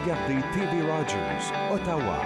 regardez TV Rogers, Ottawa.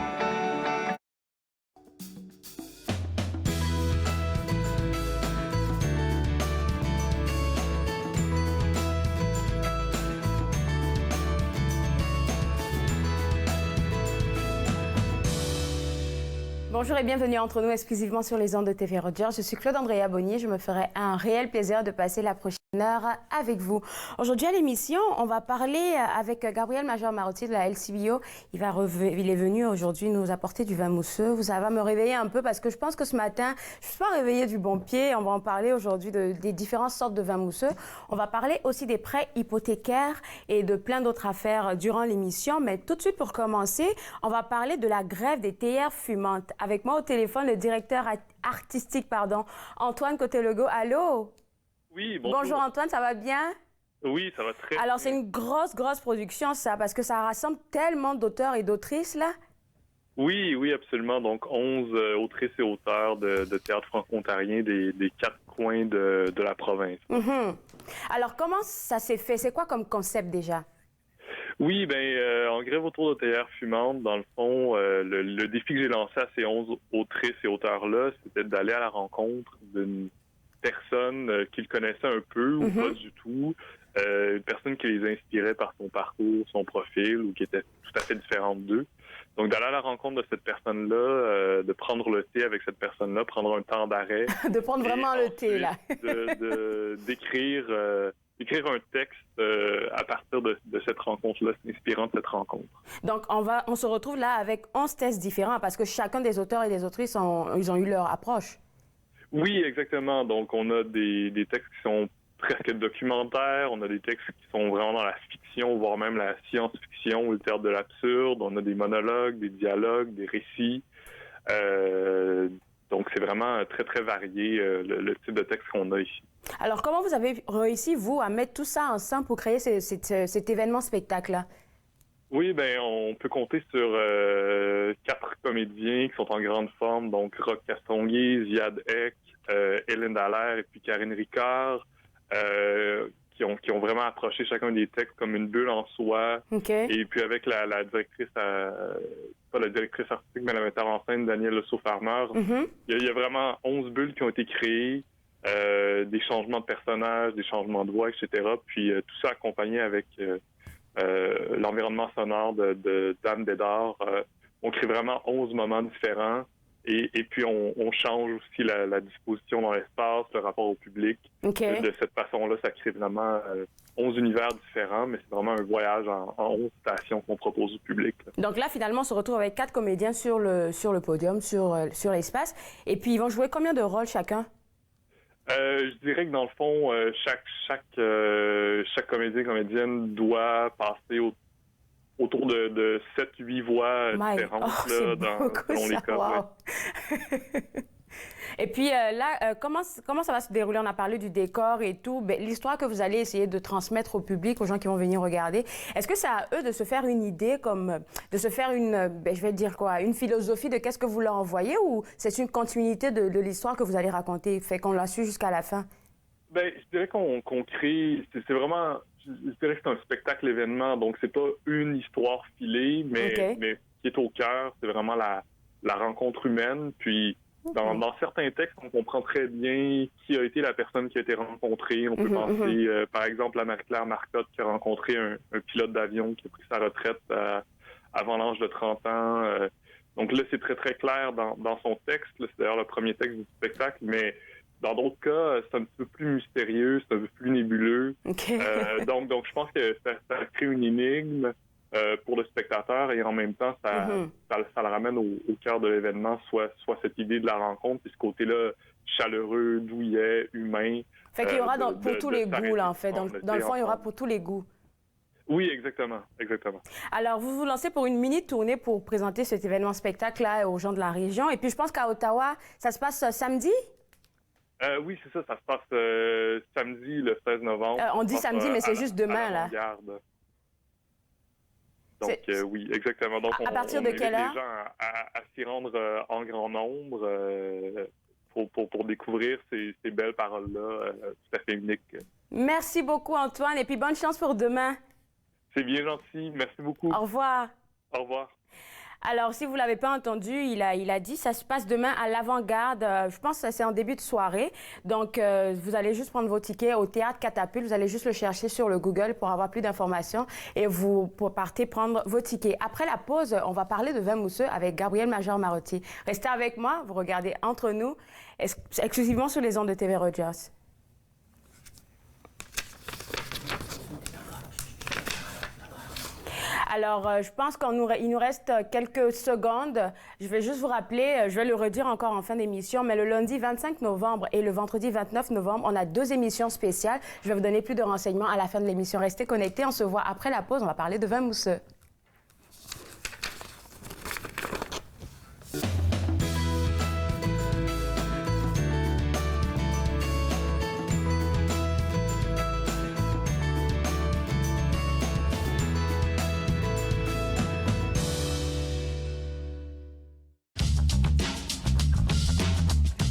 Bonjour et bienvenue entre nous exclusivement sur les ondes de TV Rogers. Je suis Claude Andrea Bonnier. Je me ferai un réel plaisir de passer la prochaine heure avec vous. Aujourd'hui à l'émission, on va parler avec Gabriel Major-Marotti de la LCBO. Il est venu aujourd'hui nous apporter du vin mousseux. Ça va me réveiller un peu parce que je pense que ce matin, je ne suis pas réveillée du bon pied. On va en parler aujourd'hui des différentes sortes de vins mousseux. On va parler aussi des prêts hypothécaires et de plein d'autres affaires durant l'émission. Mais tout de suite, pour commencer, on va parler de la grève des théières fumantes. Avec moi au téléphone, le directeur artistique, Antoine Côté-Legault. Allô? Oui, bonjour. Bonjour Antoine, ça va bien? Oui, ça va très bien. Alors, c'est une grosse production, ça, parce que ça rassemble tellement d'auteurs et d'autrices, là. Oui, absolument. Donc, 11 autrices et auteurs de théâtre franco-ontarien des quatre coins de la province. Mm-hmm. Alors, comment ça s'est fait? C'est quoi comme concept, déjà? Oui, en grève autour de théières fumantes, dans le fond, le défi que j'ai lancé à ces 11 autrices et auteurs-là, c'était d'aller à la rencontre d'une personne qu'ils connaissaient un peu ou pas du tout, une personne qui les inspirait par son parcours, son profil ou qui était tout à fait différente d'eux. Donc, d'aller à la rencontre de cette personne-là, de prendre le thé avec cette personne-là, prendre un temps d'arrêt. De prendre vraiment le thé, là. d'écrire un texte à partir de cette rencontre-là, s'inspirant de cette rencontre. Donc, on se retrouve là avec 11 tests différents parce que chacun des auteurs et des autrices, ils ont eu leur approche. Oui, exactement. Donc, on a des textes qui sont presque documentaires, on a des textes qui sont vraiment dans la fiction, voire même la science-fiction ou le théâtre de l'absurde. On a des monologues, des dialogues, des récits. Donc, c'est vraiment très, très varié le type de texte qu'on a ici. Alors, comment vous avez réussi, vous, à mettre tout ça ensemble pour créer cet événement-spectacle-là? Oui, on peut compter sur 4 comédiens qui sont en grande forme, donc Roch Castonguay, Ziad Ek, Hélène Dallaire et puis Karine Ricard, qui ont vraiment approché chacun des textes comme une bulle en soi. Okay. Et puis avec la directrice, pas la directrice artistique, mais la metteur en scène, Danielle Lesso-Farmer, il y a vraiment 11 bulles qui ont été créées, des changements de personnages, des changements de voix, etc. Puis tout ça accompagné avec l'environnement sonore de Dame Bédard. On crée vraiment 11 moments différents et puis on change aussi la disposition dans l'espace, le rapport au public. Okay. De cette façon-là, ça crée vraiment 11 univers différents, mais c'est vraiment un voyage en 11 stations qu'on propose au public. Là. Donc là, finalement, on se retrouve avec 4 comédiens sur le podium, sur l'espace. Et puis, ils vont jouer combien de rôles chacun? Je dirais que dans le fond, chaque comédienne doit passer autour de 7-8 voix différentes selon les cas. Wow. Et puis là, comment ça va se dérouler? On a parlé du décor et tout. L'histoire que vous allez essayer de transmettre au public, aux gens qui vont venir regarder, est-ce que c'est à eux de se faire une idée, de se faire une philosophie de qu'est-ce que vous leur envoyez, ou c'est une continuité de l'histoire que vous allez raconter, fait qu'on la suit jusqu'à la fin? Je dirais qu'on crée, c'est vraiment, je dirais que c'est un spectacle événement, donc c'est pas une histoire filée, mais qui est au cœur, c'est vraiment la rencontre humaine, puis dans certains textes, on comprend très bien qui a été la personne qui a été rencontrée. On peut penser, par exemple, à Marie-Claire Marcotte qui a rencontré un pilote d'avion qui a pris sa retraite avant l'âge de 30 ans. Donc là, c'est très, très clair dans son texte. Là, c'est d'ailleurs le premier texte du spectacle, mais dans d'autres cas, c'est un petit peu plus mystérieux, c'est un peu plus nébuleux. Okay. Donc, je pense que ça crée une énigme pour le spectateur et en même temps, ça le ramène au cœur de l'événement, soit cette idée de la rencontre, puis ce côté-là chaleureux, douillet, humain. Fait qu'il y aura pour tous les goûts, là, en fait. Dans le fond, il y aura pour tous les goûts. Oui, exactement. Alors, vous vous lancez pour une mini-tournée pour présenter cet événement-spectacle-là aux gens de la région. Et puis, je pense qu'à Ottawa, ça se passe samedi? Oui, c'est ça. Ça se passe samedi, le 16 novembre. On dit samedi, mais c'est juste demain, là. Donc, oui, exactement. Donc, à partir de quelle heure? Les gens à s'y rendre en grand nombre pour découvrir ces belles paroles-là tout à fait uniques. Merci beaucoup, Antoine, et puis bonne chance pour demain. C'est bien gentil. Merci beaucoup. Au revoir. Au revoir. Alors, si vous ne l'avez pas entendu, il a dit ça se passe demain à l'Avant-Garde. Je pense que c'est en début de soirée. Donc, vous allez juste prendre vos tickets au Théâtre Catapulte. Vous allez juste le chercher sur le Google pour avoir plus d'informations et vous partez prendre vos tickets. Après la pause, on va parler de vin mousseux avec Gabriel Major-Marotti. Restez avec moi. Vous regardez Entre nous, exclusivement sur les ondes de TV Rogers. Alors, je pense qu'il nous reste quelques secondes. Je vais juste vous rappeler, je vais le redire encore en fin d'émission, mais le lundi 25 novembre et le vendredi 29 novembre, on a 2 émissions spéciales. Je vais vous donner plus de renseignements à la fin de l'émission. Restez connectés, on se voit après la pause. On va parler de vin mousseux.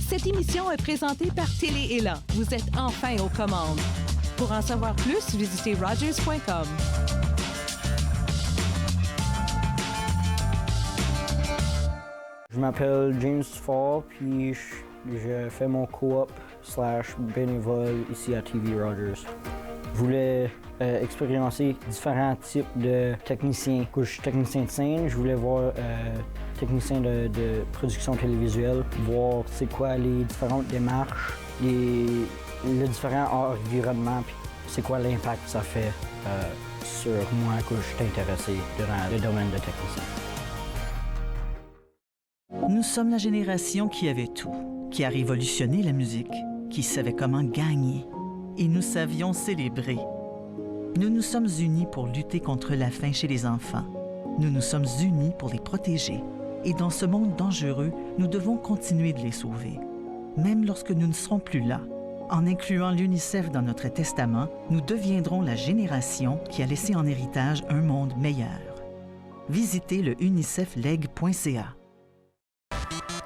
Cette émission est présentée par Télé Élan. Vous êtes enfin aux commandes. Pour en savoir plus, visitez rogers.com. Je m'appelle James Fall, puis je fais mon coop / bénévole ici à TV Rogers. Je voulais expérimenter différents types de techniciens. Je suis technicien de scène, je voulais voir technicien de production télévisuelle, voir c'est quoi les différentes démarches, les différents environnements, puis c'est quoi l'impact que ça fait sur moi que je suis intéressé dans le domaine de technicien. Nous sommes la génération qui avait tout, qui a révolutionné la musique, qui savait comment gagner. Et nous savions célébrer. Nous nous sommes unis pour lutter contre la faim chez les enfants. Nous nous sommes unis pour les protéger. Et dans ce monde dangereux, nous devons continuer de les sauver. Même lorsque nous ne serons plus là, en incluant l'UNICEF dans notre testament, nous deviendrons la génération qui a laissé en héritage un monde meilleur. Visitez le unicefleg.ca.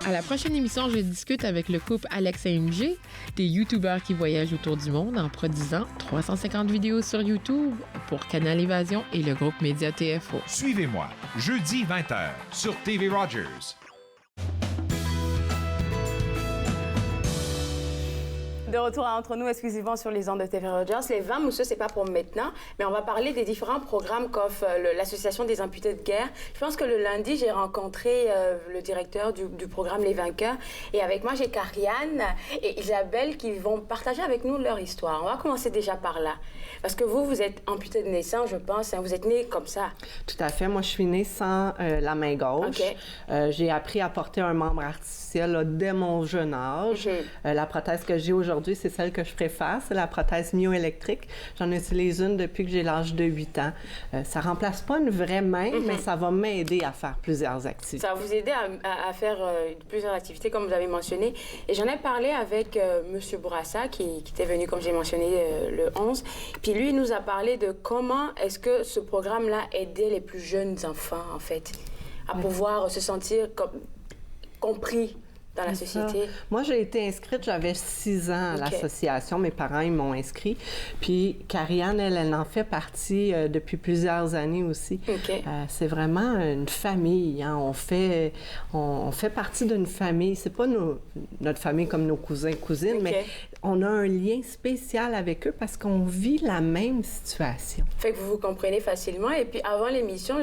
À la prochaine émission, je discute avec le couple Alex et MJ, des YouTubeurs qui voyagent autour du monde en produisant 350 vidéos sur YouTube pour Canal Évasion et le groupe Média TFO. Suivez-moi, jeudi 20h sur TV Rogers. De retour à Entre nous, exclusivement sur les ondes de TV Rogers. Les vins mousseux, c'est pas pour maintenant, mais on va parler des différents programmes qu'offre l'Association des amputés de guerre. Je pense que le lundi, j'ai rencontré le directeur du programme Les Vainqueurs. Et avec moi, j'ai Karianne et Isabelle qui vont partager avec nous leur histoire. On va commencer déjà par là. Parce que vous êtes amputé de naissance, je pense. Hein, vous êtes née comme ça. Tout à fait. Moi, je suis née sans la main gauche. Okay. J'ai appris à porter un membre artificiel là, dès mon jeune âge. La prothèse que j'ai aujourd'hui, c'est celle que je préfère. C'est la prothèse myoélectrique. J'en utilise une depuis que j'ai l'âge de 8 ans. Ça remplace pas une vraie main, mais ça va m'aider à faire plusieurs activités. Ça va vous aider à faire plusieurs activités, comme vous avez mentionné. Et j'en ai parlé avec M. Bourassa, qui était venu, comme j'ai mentionné, le 11. Puis lui, il nous a parlé de comment est-ce que ce programme-là aidait les plus jeunes enfants, en fait, à pouvoir se sentir compris dans la société. Moi, j'ai été inscrite, j'avais 6 ans à l'association. Mes parents, ils m'ont inscrit. Puis, Karianne, elle en fait partie depuis plusieurs années aussi. C'est vraiment une famille. Hein. On fait partie d'une famille. C'est pas notre famille comme nos cousins et cousines, mais on a un lien spécial avec eux parce qu'on vit la même situation. Fait que vous vous comprenez facilement. Et puis, avant l'émission,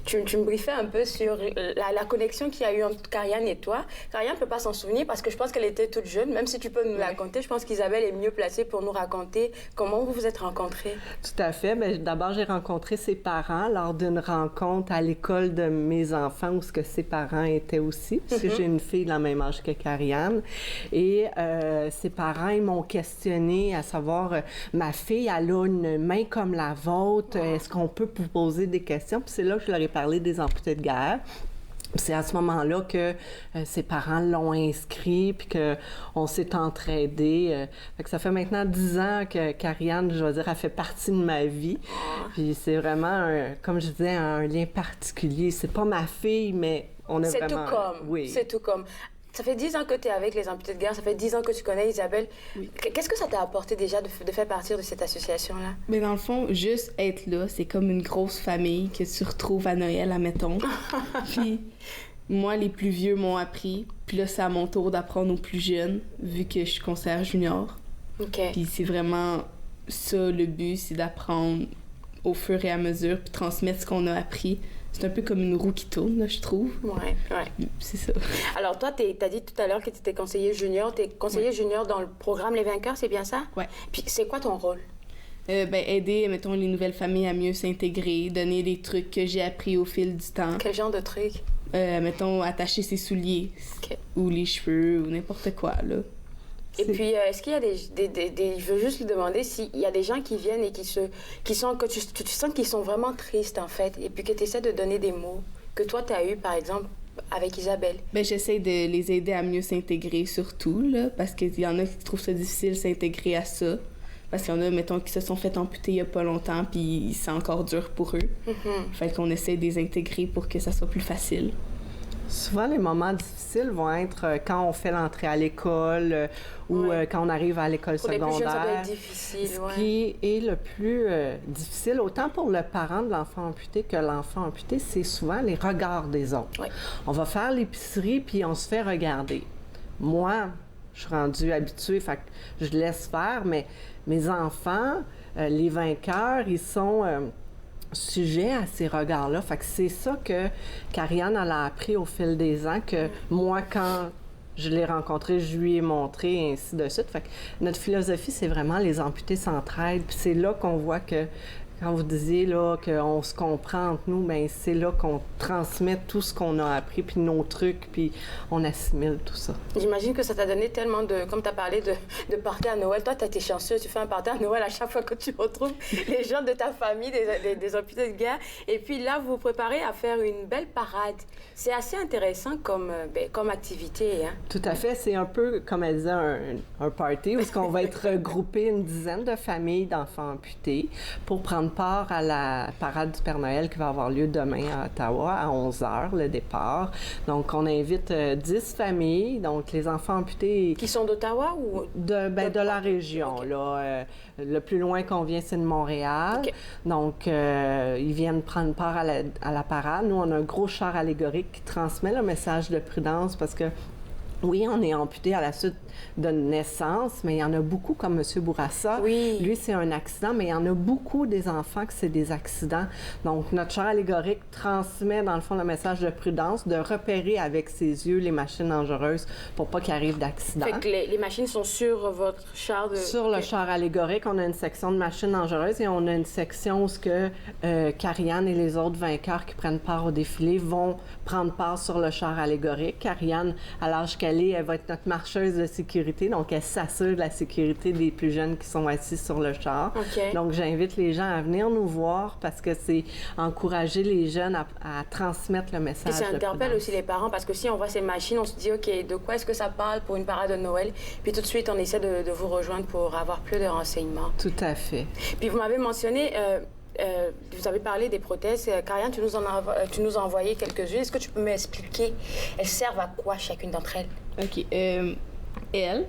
tu me briefais un peu sur la connexion qu'il y a eu entre Karianne et toi. Karianne ne peut pas s'en souvenir parce que je pense qu'elle était toute jeune. Même si tu peux nous la raconter, je pense qu'Isabelle est mieux placée pour nous raconter comment vous vous êtes rencontrés. Tout à fait. Bien, d'abord, j'ai rencontré ses parents lors d'une rencontre à l'école de mes enfants où ses parents étaient aussi, parce que j'ai une fille de la même âge que Karianne. Et ses parents, ils m'ont questionné à savoir, ma fille, elle a une main comme la vôtre, est-ce qu'on peut vous poser des questions? Puis c'est là que je leur ai parlé des amputés de guerre. C'est à ce moment-là que ses parents l'ont inscrit puis qu'on s'est entraidés. Ça fait maintenant 10 ans que Karianne, je vais dire, elle fait partie de ma vie. Puis c'est vraiment, comme je disais, un lien particulier. C'est pas ma fille, mais on est vraiment... C'est tout comme. Ça fait 10 ans que tu es avec les amputés de guerre, ça fait 10 ans que tu connais Isabelle. Oui. Qu'est-ce que ça t'a apporté déjà de faire partir de cette association-là? Mais dans le fond, juste être là, c'est comme une grosse famille que tu retrouves à Noël, admettons. Puis moi, les plus vieux m'ont appris. Puis là, c'est à mon tour d'apprendre aux plus jeunes, vu que je suis conseillère junior. OK. Puis c'est vraiment ça, le but, c'est d'apprendre au fur et à mesure, puis transmettre ce qu'on a appris. C'est un peu comme une roue qui tourne, là, je trouve. Ouais. C'est ça. Alors toi, t'as dit tout à l'heure que tu étais conseiller junior. Tu es conseiller junior dans le programme Les Vainqueurs, c'est bien ça? Ouais. Puis c'est quoi ton rôle? Aider, mettons, les nouvelles familles à mieux s'intégrer, donner des trucs que j'ai appris au fil du temps. Quel genre de trucs? Mettons, attacher ses souliers, ou les cheveux, ou n'importe quoi, là. Et puis, est-ce qu'il y a des... Je veux juste lui demander s'il y a des gens qui viennent et qui sont... que tu sens qu'ils sont vraiment tristes, en fait, et puis que tu essaies de donner des mots que toi, tu as eu, par exemple, avec Isabelle. J'essaie de les aider à mieux s'intégrer, surtout, là, parce qu'il y en a qui trouvent ça difficile de s'intégrer à ça. Parce qu'il y en a, mettons, qui se sont fait amputer il y a pas longtemps, puis c'est encore dur pour eux. Fait qu'on essaie de les intégrer pour que ça soit plus facile. Souvent, les moments difficiles vont être quand on fait l'entrée à l'école ou quand on arrive à l'école secondaire. Pour les plus jeunes, ça doit être difficile, Ce qui est le plus difficile, autant pour le parent de l'enfant amputé que l'enfant amputé, c'est souvent les regards des autres. On va faire l'épicerie, puis on se fait regarder. Moi, je suis rendue habituée, fait que je laisse faire, mais mes enfants, les vainqueurs, ils sont... sujet à ces regards-là. Fait que c'est ça que qu'Ariane elle a appris au fil des ans, que moi, quand je l'ai rencontré, je lui ai montré, et ainsi de suite. Fait que notre philosophie, c'est vraiment les amputés s'entraident. Puis c'est là qu'on voit que, quand vous disiez là qu'on se comprend entre nous, bien c'est là qu'on transmet tout ce qu'on a appris, puis nos trucs, puis on assimile tout ça. J'imagine que ça t'a donné tellement de... Comme tu as parlé de party à Noël, toi, tu as été chanceuse, tu fais un party à Noël à chaque fois que tu retrouves les gens de ta famille, des amputés de guerre. Et puis là, vous vous préparez à faire une belle parade. C'est assez intéressant comme activité. Hein? Tout à fait. C'est un peu, comme elle disait, un party où on va être regroupé une dizaine de familles d'enfants amputés pour prendre part à la parade du Père Noël qui va avoir lieu demain à Ottawa à 11h, le départ. Donc, on invite 10 familles, donc les enfants amputés... Qui sont d'Ottawa ou... De la région, okay. Là. Le plus loin qu'on vient, c'est de Montréal. Okay. Donc, ils viennent prendre part à la parade. Nous, on a un gros char allégorique qui transmet le message de prudence parce que oui, on est amputé à la suite d'une naissance, mais il y en a beaucoup, comme M. Bourassa. Oui. Lui, c'est un accident, mais il y en a beaucoup des enfants que c'est des accidents. Donc, notre char allégorique transmet, dans le fond, le message de prudence, de repérer avec ses yeux les machines dangereuses pour pas qu'il arrive d'accident. Fait que les machines sont sur votre char de... Sur le char allégorique, on a une section de machines dangereuses et on a une section où Karianne et les autres vainqueurs qui prennent part au défilé vont prendre part sur le char allégorique. Karianne, à l'âge qu'elle elle va être notre marcheuse de sécurité, donc elle s'assure de la sécurité des plus jeunes qui sont assis sur le char. Okay. Donc j'invite les gens à venir nous voir parce que c'est encourager les jeunes à transmettre le message. Et ça interpelle aussi les parents parce que si on voit ces machines, on se dit OK, de quoi est-ce que ça parle pour une parade de Noël? Puis tout de suite, on essaie de vous rejoindre pour avoir plus de renseignements. Tout à fait. Puis vous m'avez mentionné... vous avez parlé des prothèses. Karianne, tu nous as envoyé quelques-unes. Est-ce que tu peux m'expliquer, elles servent à quoi chacune d'entre elles? OK. Elle,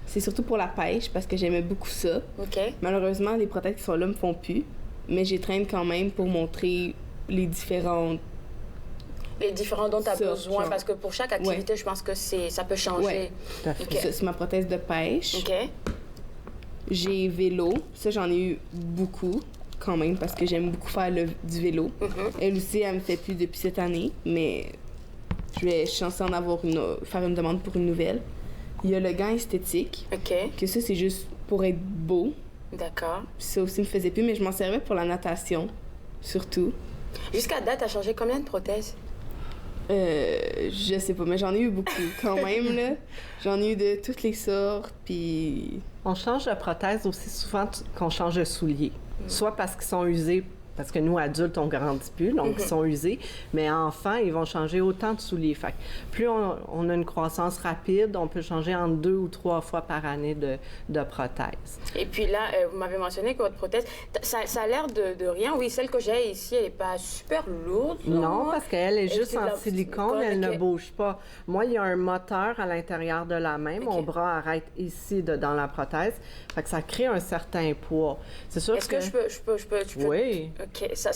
c'est surtout pour la pêche parce que j'aimais beaucoup ça. OK. Malheureusement, les prothèses qui sont là me font plus, mais j'y traîne quand même pour montrer les différents dont tu as besoin, genre. Parce que pour chaque activité, je pense que ça peut changer. Ouais. Okay. Ça, c'est ma prothèse de pêche. OK. J'ai vélo. Ça, j'en ai eu beaucoup. Quand même, parce que j'aime beaucoup faire du vélo. Elle aussi, elle me fait plus depuis cette année, mais je suis censée faire une demande pour une nouvelle. Il y a le gant esthétique, que ça, c'est juste pour être beau. D'accord. Ça aussi me faisait plus, mais je m'en servais pour la natation, surtout. Jusqu'à date, t'as changé combien de prothèses? Je sais pas, mais j'en ai eu beaucoup quand même, là. J'en ai eu de toutes les sortes, puis... On change de prothèse aussi souvent qu'on change de souliers. Soit parce qu'ils sont usés parce que nous, adultes, on grandit plus, donc ils sont usés. Mais enfants, ils vont changer autant de souliers. Fait que plus on a une croissance rapide, on peut changer en 2 ou 3 fois par année de prothèse. Et puis là, vous m'avez mentionné que votre prothèse, ça a l'air de rien. Oui, celle que j'ai ici, elle n'est pas super lourde. Non, parce qu'elle est juste en silicone, elle ne bouge pas. Moi, il y a un moteur à l'intérieur de la main. Mon bras arrête ici dans la prothèse. Fait que ça crée un certain poids. C'est sûr Est-ce que je peux... Oui. OK, ça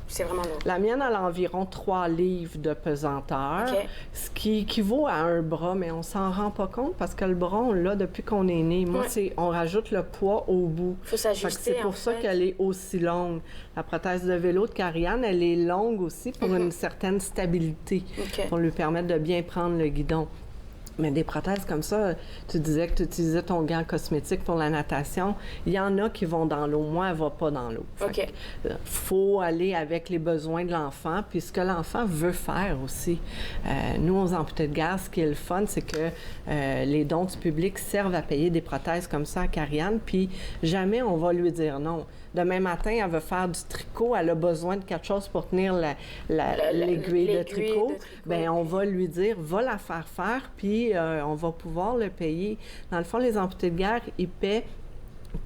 c'est vraiment lourd. La mienne, elle a environ 3 livres de pesanteur, ce qui équivaut à un bras, mais on s'en rend pas compte parce que le bras, on l'a depuis qu'on est né. Moi, on rajoute le poids au bout. Il faut s'ajuster, c'est pour ça qu'elle est aussi longue. La prothèse de vélo de Karianne, elle est longue aussi pour une certaine stabilité, pour lui permettre de bien prendre le guidon. Mais des prothèses comme ça, tu disais que tu utilisais ton gant cosmétique pour la natation. Il y en a qui vont dans l'eau. Moi, elle ne va pas dans l'eau. Il faut aller avec les besoins de l'enfant, puis ce que l'enfant veut faire aussi. Nous, aux amputés de guerre, ce qui est le fun, c'est que les dons du public servent à payer des prothèses comme ça à Karianne, puis jamais on va lui dire non. Demain matin, elle veut faire du tricot, elle a besoin de quelque chose pour tenir l'aiguille de tricot. Bien, on va lui dire, va la faire, puis on va pouvoir le payer. Dans le fond, les amputés de guerre, ils paient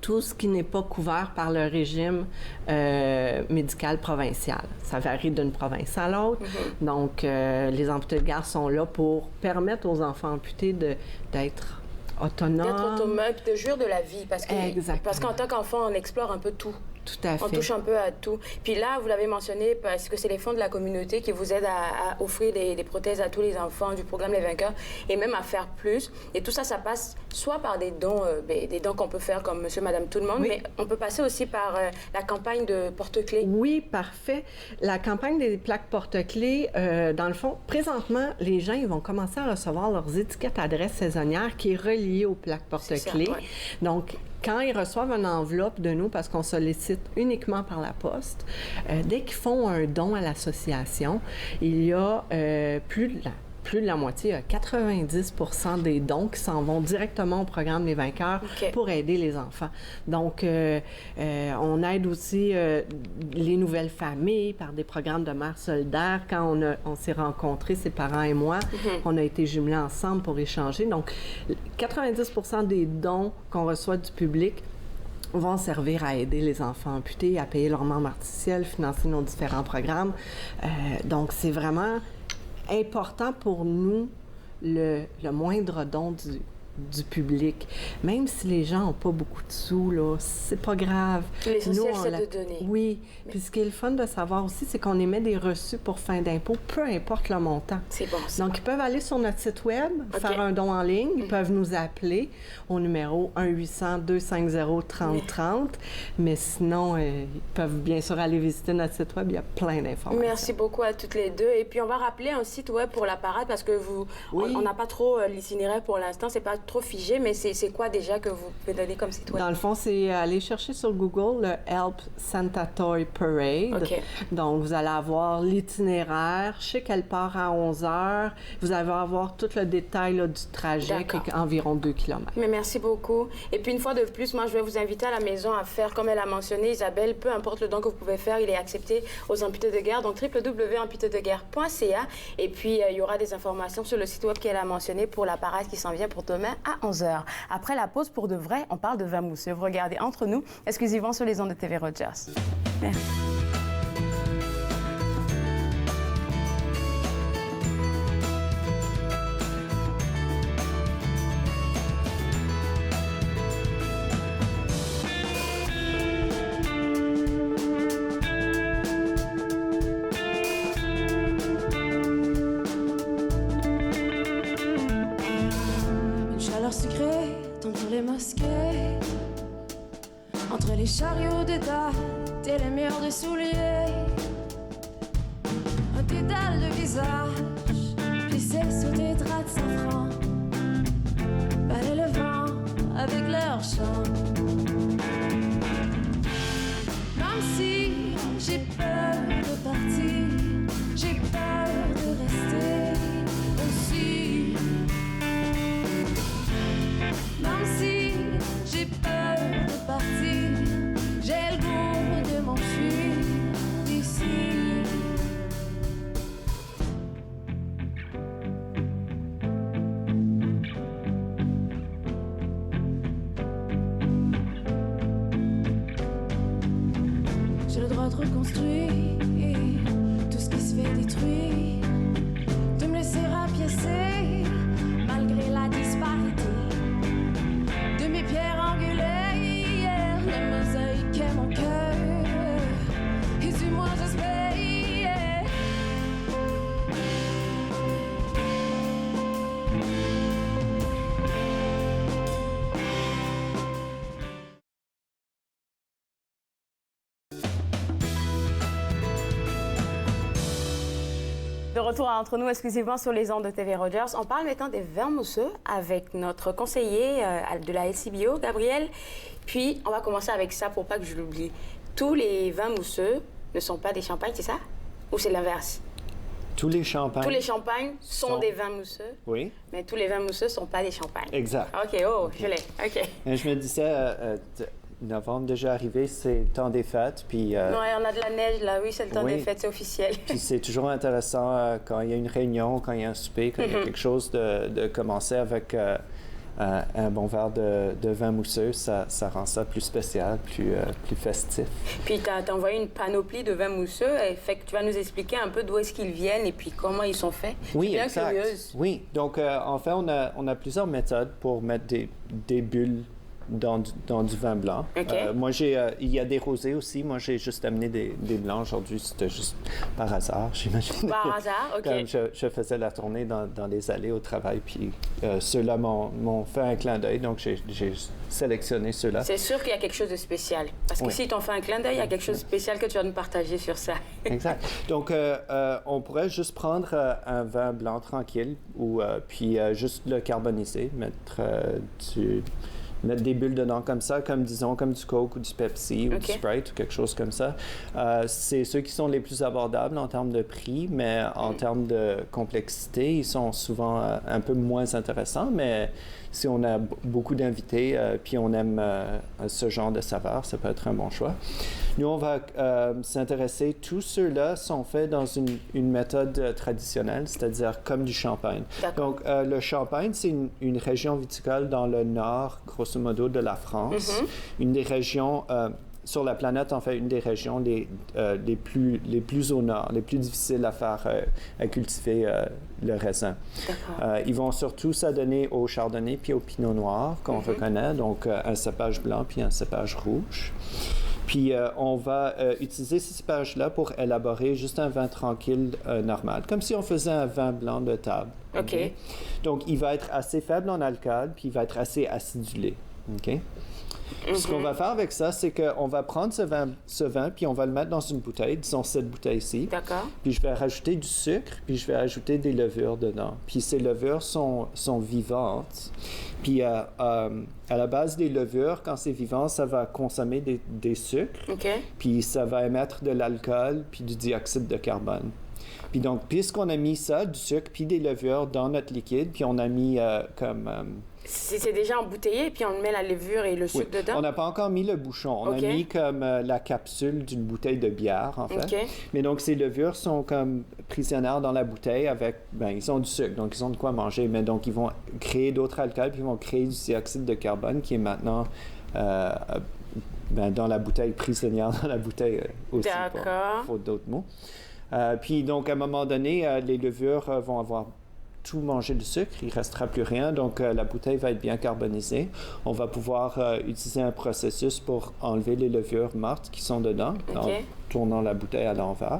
tout ce qui n'est pas couvert par le régime médical provincial. Ça varie d'une province à l'autre. Donc, les amputés de guerre sont là pour permettre aux enfants amputés d'être autonome. D'être autonome, de jouir de la vie. Parce qu'en tant qu'enfant, on explore un peu tout. Tout à fait. On touche un peu à tout. Puis là, vous l'avez mentionné, parce que c'est les fonds de la communauté qui vous aident à offrir des prothèses à tous les enfants du programme Les Vainqueurs et même à faire plus. Et tout ça, ça passe soit par des dons qu'on peut faire comme Monsieur, Madame, tout le monde, mais on peut passer aussi par la campagne de porte-clés. Oui, parfait. La campagne des plaques porte-clés, dans le fond, présentement, les gens ils vont commencer à recevoir leurs étiquettes adresses saisonnières qui est reliée aux plaques porte-clés. Donc, quand ils reçoivent une enveloppe de nous, parce qu'on sollicite uniquement par la poste, dès qu'ils font un don à l'association, il y a plus de la moitié, 90% des dons qui s'en vont directement au programme Les Vainqueurs pour aider les enfants. Donc, on aide aussi les nouvelles familles par des programmes de mères solidaires. Quand on s'est rencontrés, ses parents et moi, on a été jumelés ensemble pour échanger. Donc, 90% des dons qu'on reçoit du public vont servir à aider les enfants amputés, à payer leurs membres artificiels, financer nos différents programmes. Donc, c'est vraiment important pour nous, le moindre don du public. Même si les gens n'ont pas beaucoup de sous, là, c'est pas grave. L'essentiel, c'est de donner. Oui. Puis ce qui est le fun de savoir aussi, c'est qu'on émet des reçus pour fin d'impôt, peu importe le montant. C'est bon. Donc, ils peuvent aller sur notre site web, faire un don en ligne. Ils peuvent nous appeler au numéro 1-800-250-3030. Mais sinon, ils peuvent bien sûr aller visiter notre site web. Il y a plein d'informations. Merci beaucoup à toutes les deux. Et puis, on va rappeler un site web pour la parade parce que on n'a pas trop l'itinéraire pour l'instant. C'est pas trop figé, mais c'est quoi déjà que vous pouvez donner comme site web? Dans le fond, c'est aller chercher sur Google le Help Santa Toy Parade. Donc, vous allez avoir l'itinéraire. Je sais qu'elle part à 11h. Vous allez avoir tout le détail là, du trajet, qui est environ 2 km. Mais merci beaucoup. Et puis, une fois de plus, moi, je vais vous inviter à la maison à faire, comme elle a mentionné, Isabelle, peu importe le don que vous pouvez faire, il est accepté aux amputés de guerre. Donc, www.amputéesdeguerre.ca. Et puis, il y aura des informations sur le site web qu'elle a mentionné pour la parade qui s'en vient pour demain à 11h. Après la pause, pour de vrai, on parle de vin mousseux. Vous regardez Entre nous, exclusivement sur les ondes de TV Rogers. Merci. Sucré dans les mosquées, entre les chariots de date et les murs de souliers, un dédale de visage plissé sous des draps de safran, balaient le vent avec leur chant. Même si j'ai peur de partir, j'ai peur de rester aussi. Même si j'ai peur de partir, j'ai le goût de m'enfuir. de reconstruire tout ce qui se fait détruire, de me laisser rapiécer malgré la disparité de mes pierres angulaires, le mosaïque est mon cœur, et du moins j'espère. De retour entre nous exclusivement sur les ondes de TV Rogers. On parle maintenant des vins mousseux avec notre conseiller de la LCBO, Gabriel. Puis, on va commencer avec ça pour pas que je l'oublie. Tous les vins mousseux ne sont pas des champagnes, c'est ça? Ou c'est l'inverse? Tous les champagnes sont des vins mousseux. Oui. Mais tous les vins mousseux ne sont pas des champagnes. Exact. OK, je l'ai. OK. Et je me disais, novembre déjà arrivé, c'est le temps des fêtes. Puis, non, on a de la neige là, oui, c'est le temps des fêtes, c'est officiel. Puis c'est toujours intéressant quand il y a une réunion, quand il y a un souper, quand il y a quelque chose de commencer avec un bon verre de vin mousseux. Ça rend ça plus spécial, plus festif. Puis tu as envoyé une panoplie de vins mousseux, fait que tu vas nous expliquer un peu d'où est-ce qu'ils viennent et puis comment ils sont faits. Oui, bien exact. Curieuse. Oui, donc en fait, on a plusieurs méthodes pour mettre des bulles dans du vin blanc. Okay. Moi, il y a des rosés aussi. Moi, j'ai juste amené des blancs aujourd'hui. C'était juste par hasard, j'imagine. Par hasard, OK. Comme je faisais la tournée dans les allées au travail, puis ceux-là m'ont fait un clin d'œil, donc j'ai sélectionné ceux-là. C'est sûr qu'il y a quelque chose de spécial. Parce que si t'en fais un clin d'œil, il y a quelque chose de spécial que tu vas nous partager sur ça. Exact. Donc, on pourrait juste prendre un vin blanc tranquille, ou puis juste le carboniser, mettre des bulles dedans comme ça, comme du Coke ou du Pepsi ou du Sprite ou quelque chose comme ça. C'est ceux qui sont les plus abordables en termes de prix, mais en termes de complexité, ils sont souvent un peu moins intéressants, mais si on a beaucoup d'invités puis on aime ce genre de saveur, ça peut être un bon choix. Nous, on va s'intéresser, tous ceux-là sont faits dans une méthode traditionnelle, c'est-à-dire comme du champagne. Donc, le champagne, c'est une région viticole dans le nord, grosso modo, de la France. Une des régions sur la planète, en fait, une des régions les plus au nord, les plus difficiles à cultiver le raisin. Ils vont surtout s'adonner au chardonnay puis au pinot noir qu'on reconnaît, donc un cépage blanc puis un cépage rouge. Puis on va utiliser ces cépages-là pour élaborer juste un vin tranquille normal, comme si on faisait un vin blanc de table. OK. Donc, il va être assez faible en alcool, puis il va être assez acidulé. OK? Ce qu'on va faire avec ça, c'est qu'on va prendre ce vin, puis on va le mettre dans une bouteille, disons cette bouteille-ci. D'accord. Puis je vais rajouter du sucre, puis je vais ajouter des levures dedans. Puis ces levures sont vivantes. Puis à la base des levures, quand c'est vivant, ça va consommer des sucres. OK. Puis ça va émettre de l'alcool, puis du dioxyde de carbone. Puis donc, puisqu'on a mis ça, du sucre, puis des levures dans notre liquide, puis on a mis c'est déjà embouteillé, puis on met la levure et le sucre dedans? On n'a pas encore mis le bouchon. On a mis comme la capsule d'une bouteille de bière, en fait. Mais donc, ces levures sont comme prisonnières dans la bouteille avec... ils ont du sucre, donc ils ont de quoi manger. Mais donc, ils vont créer d'autres alcools, puis ils vont créer du dioxyde de carbone qui est maintenant... dans la bouteille, prisonnière dans la bouteille aussi, pour d'autres mots. Puis donc, à un moment donné, les levures vont avoir tout mangé du sucre, il ne restera plus rien, donc la bouteille va être bien carbonisée. On va pouvoir utiliser un processus pour enlever les levures mortes qui sont dedans, en tournant la bouteille à l'envers.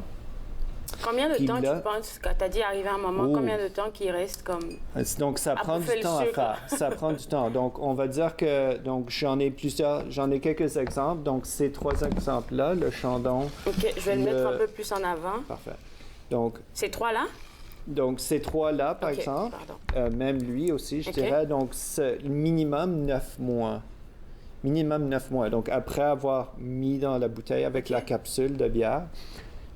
Combien de temps tu penses, quand tu as dit arriver à un moment, combien de temps qu'il reste comme... Donc, ça prend du temps à faire. Ça prend du temps. Donc, on va dire que j'en ai quelques exemples. Donc, ces 3 exemples-là, le Chandon... OK, je vais le mettre un peu plus en avant. Parfait. Donc... Ces 3-là? Donc, ces 3-là, par exemple, même lui aussi, je dirais, donc, minimum 9 mois. Minimum 9 mois. Donc, après avoir mis dans la bouteille avec la capsule de bière,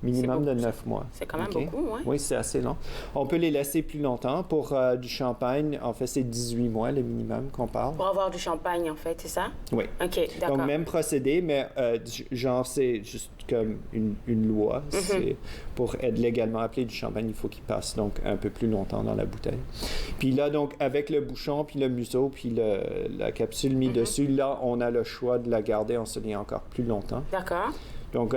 minimum de 9 mois. C'est quand même beaucoup, oui. Oui, c'est assez long. On peut les laisser plus longtemps. Pour du champagne, en fait, c'est 18 mois le minimum qu'on parle. Pour avoir du champagne, en fait, c'est ça? Oui. OK, d'accord. Donc, même procédé, mais genre, c'est juste comme une loi. C'est pour être légalement appelé du champagne, il faut qu'il passe donc un peu plus longtemps dans la bouteille. Puis là, donc, avec le bouchon, puis le museau, puis la capsule mis dessus, là, on a le choix de la garder ensoleillée encore plus longtemps. D'accord. Donc,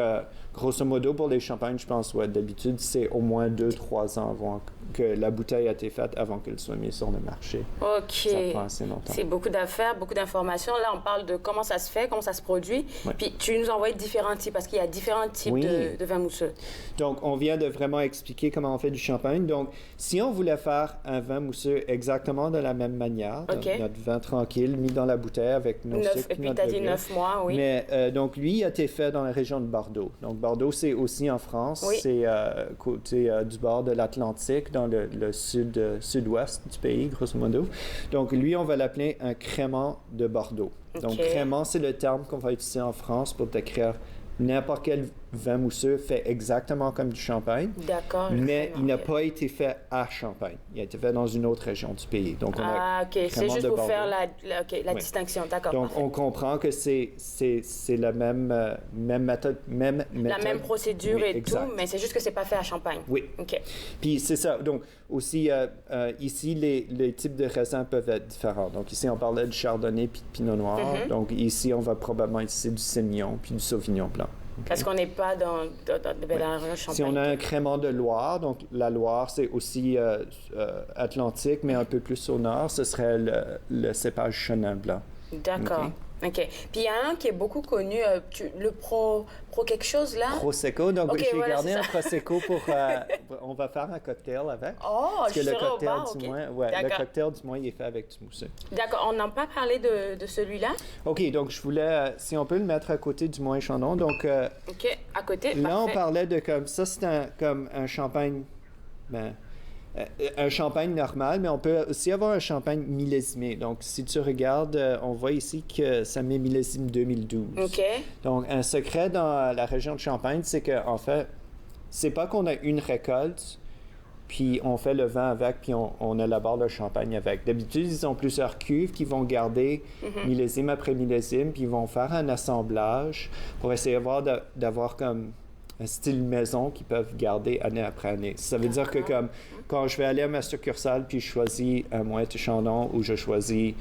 grosso modo, pour les champagnes, je pense, d'habitude, c'est au moins 2-3 ans avant que la bouteille a été faite avant qu'elle soit mise sur le marché. OK. Ça prend assez longtemps. C'est beaucoup d'affaires, beaucoup d'informations. Là, on parle de comment ça se fait, comment ça se produit. Oui. Puis, tu nous envoies différents types, parce qu'il y a différents types de vins mousseux. Donc, on vient de vraiment expliquer comment on fait du champagne. Donc, si on voulait faire un vin mousseux exactement de la même manière, notre vin tranquille, mis dans la bouteille avec nos sucres, et puis, tu as dit 9 mois, oui. Mais donc, lui, il a été fait dans la région de Bordeaux. Donc, Bordeaux, c'est aussi en France. Oui. C'est côté du bord de l'Atlantique, dans le sud-ouest du pays, grosso modo. Donc, lui, on va l'appeler un crément de Bordeaux. Donc, crément, c'est le terme qu'on va utiliser en France pour décrire n'importe quel vin mousseux fait exactement comme du champagne. D'accord. Mais il n'a pas été fait à Champagne. Il a été fait dans une autre région du pays. Donc, on a OK. C'est juste pour faire la distinction. D'accord. Donc, on comprend que c'est la même méthode. La même procédure et exact. tout, mais c'est juste que c'est pas fait à Champagne. Oui. OK. Puis, c'est ça. Donc, aussi, ici, les types de raisins peuvent être différents. Donc, ici, on parlait de chardonnay puis de pinot noir. Donc, ici, on va probablement utiliser du sémillon puis du sauvignon blanc. Okay. Parce qu'on n'est pas dans le champagne. Si on a un crément de Loire, donc la Loire, c'est aussi Atlantique, mais un peu plus au nord, ce serait le cépage chenin blanc. D'accord. OK. Puis il y a un qui est beaucoup connu, le Pro quelque chose, là? Prosecco. Donc, j'ai gardé un Prosecco pour... on va faire un cocktail avec. Oh, parce que je le serai cocktail, au bar, le cocktail, du moins, il est fait avec du mousseux. D'accord. On n'a pas parlé de celui-là? OK. Donc, je voulais... si on peut le mettre à côté du Moët Chandon. Donc, OK. À côté, là, parfait. On parlait de comme... Ça, c'est comme un champagne... un champagne normal, mais on peut aussi avoir un champagne millésimé. Donc, si tu regardes, on voit ici que ça met millésime 2012. OK. Donc, un secret dans la région de Champagne, c'est qu'en fait, c'est pas qu'on a une récolte, puis on fait le vin avec, puis on élabore le champagne avec. D'habitude, ils ont plusieurs cuves qui vont garder millésime après millésime, puis ils vont faire un assemblage pour essayer d'avoir comme un style maison qu'ils peuvent garder année après année. Ça veut dire que comme quand je vais aller à ma succursale puis je choisis un Moët Chandon ou je choisis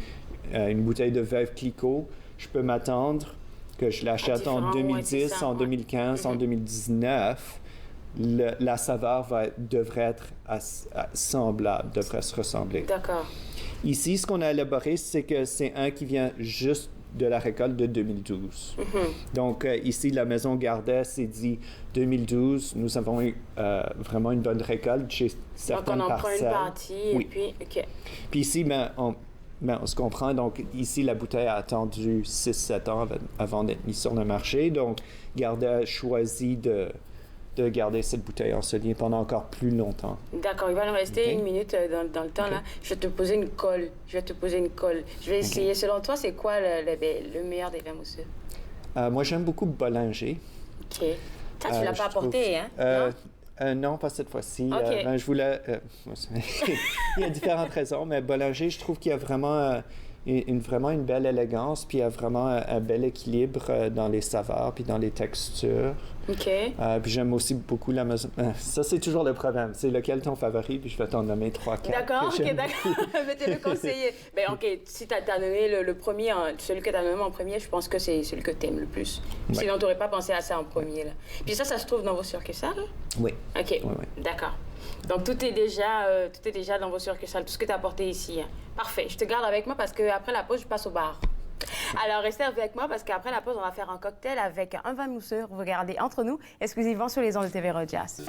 une bouteille de Veuve Clicquot, je peux m'attendre que je l'achète en 2010, en 2015, en 2019. La saveur devrait être semblable, devrait se ressembler. D'accord. Ici, ce qu'on a élaboré, c'est que c'est un qui vient juste de la récolte de 2012. Donc, ici, la maison Gardet s'est dit 2012, nous avons eu vraiment une bonne récolte chez certaines parcelles. Donc, on en prend une partie et puis... OK. Puis ici, on se comprend. Donc, ici, la bouteille a attendu 6-7 ans avant d'être mise sur le marché. Donc, Gardet a choisi de garder cette bouteille en cellier pendant encore plus longtemps. D'accord, il va nous rester une minute dans le temps. Là. Je vais te poser une colle. Je vais essayer. Selon toi, c'est quoi le meilleur des vins mousseux? Moi, j'aime beaucoup Bollinger. OK. Ça, tu l'as pas apporté, hein? Non, pas cette fois-ci. OK. Je voulais... il y a différentes raisons, mais Bollinger, je trouve qu'il y a vraiment... vraiment une belle élégance, puis il y a vraiment un bel équilibre dans les saveurs, puis dans les textures. OK. Puis j'aime aussi beaucoup la maison. Ça, c'est toujours le problème. C'est lequel ton favori, puis je vais t'en nommer 3-4. D'accord, OK, d'accord. Mais tu le conseiller. Ben, OK, si tu as donné le premier, celui que tu as nommé en premier, je pense que c'est celui que tu aimes le plus. Ouais. Sinon, tu n'aurais pas pensé à ça en premier. Là. Puis ça se trouve dans vos succursales? Oui. OK, oui. D'accord. Donc, tout est déjà dans vos succursales, tout ce que tu as apporté ici. Hein. Parfait. Je te garde avec moi parce qu'après la pause, je passe au bar. Alors, restez avec moi parce qu'après la pause, on va faire un cocktail avec un vin mousseux. Regardez entre nous, exclusivement sur les ondes de TV Rogers.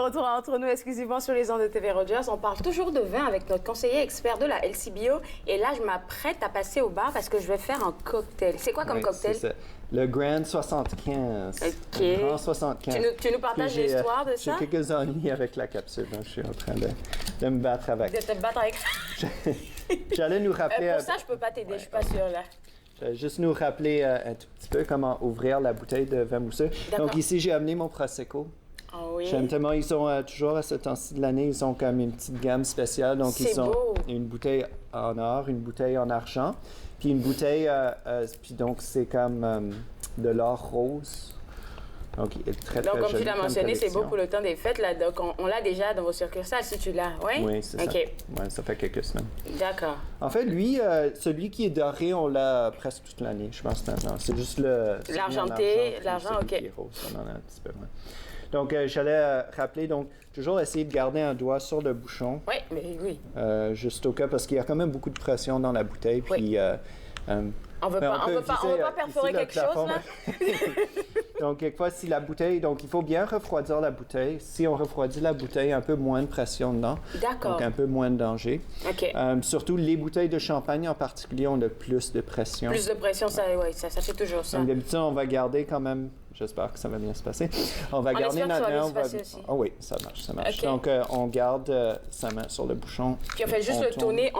retour entre nous exclusivement sur les ondes de TV Rogers. On parle toujours de vin avec notre conseiller expert de la LCBO. Et là, je m'apprête à passer au bar parce que je vais faire un cocktail. C'est quoi comme cocktail? C'est ça. Le Grand 75. OK. Le Grand 75. Tu nous partages l'histoire de ça? J'ai quelques ennuis avec la capsule, donc je suis en train de me battre avec. De te battre avec... J'allais nous rappeler... pour ça, je peux pas t'aider, je suis pas sûre, là. Juste nous rappeler un tout petit peu comment ouvrir la bouteille de vin mousseux. Donc ici, j'ai amené mon Prosecco. Oh oui. J'aime tellement, ils sont toujours à ce temps-ci de l'année, ils ont comme une petite gamme spéciale. Donc ils ont une bouteille en or, une bouteille en argent, puis une bouteille, puis donc c'est comme de l'or rose. Donc, il est très, donc, très comme tu l'as mentionné, c'est beau collection. pour le temps des fêtes. Là, donc, on l'a déjà dans vos succursales, si tu l'as. Oui? Oui, c'est ça. OK. Ouais, ça fait quelques semaines. D'accord. En fait, lui, celui qui est doré, on l'a presque toute l'année, je pense maintenant. C'est juste le... L'argenté, l'argent, OK. Qui est rose, on en a un petit peu moins. Donc, j'allais rappeler, donc, toujours essayer de garder un doigt sur le bouchon. Oui, mais oui. Juste au cas, parce qu'il y a quand même beaucoup de pression dans la bouteille, puis... On veut pas perforer quelque chose, là? Donc, quelquefois, si la bouteille... Donc, il faut bien refroidir la bouteille. Si on refroidit la bouteille, un peu moins de pression dedans. D'accord. Donc, un peu moins de danger. OK. Surtout, les bouteilles de champagne en particulier ont le plus de pression. Plus de pression, ça fait toujours ça. Donc, d'habitude, on va garder quand même... J'espère que ça va bien se passer. On va garder notre main. Oh oui, ça marche. Okay. Donc, on garde sa main sur le bouchon. Puis on fait juste le tourner,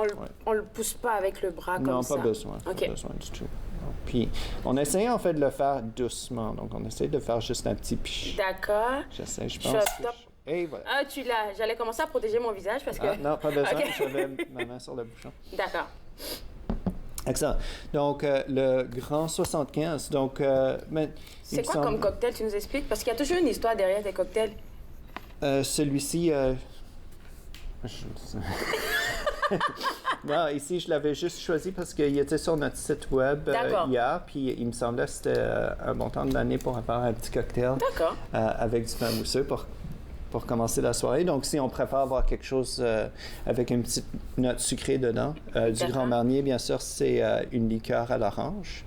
on le pousse pas avec le bras comme ça. Non, pas besoin. Okay. Pas besoin du tout. Puis, on essaie en fait de le faire doucement. Donc, on essaie de faire juste un petit piche. D'accord. J'essaie, je pense. Et voilà. Ah, tu l'as. J'allais commencer à protéger mon visage parce que... non, pas besoin. Okay. J'avais ma main sur le bouchon. D'accord. Excellent. Donc, le Grand 75. Donc, c'est quoi comme cocktail, tu nous expliques? Parce qu'il y a toujours une histoire derrière des cocktails. Celui-ci... Non, ici, je l'avais juste choisi parce qu'il était sur notre site web hier, puis il me semblait que c'était un bon temps de l'année pour faire un petit cocktail avec du vin mousseux pour commencer la soirée. Donc, si on préfère avoir quelque chose avec une petite note sucrée dedans, du Grand Marnier, bien sûr, c'est une liqueur à l'orange.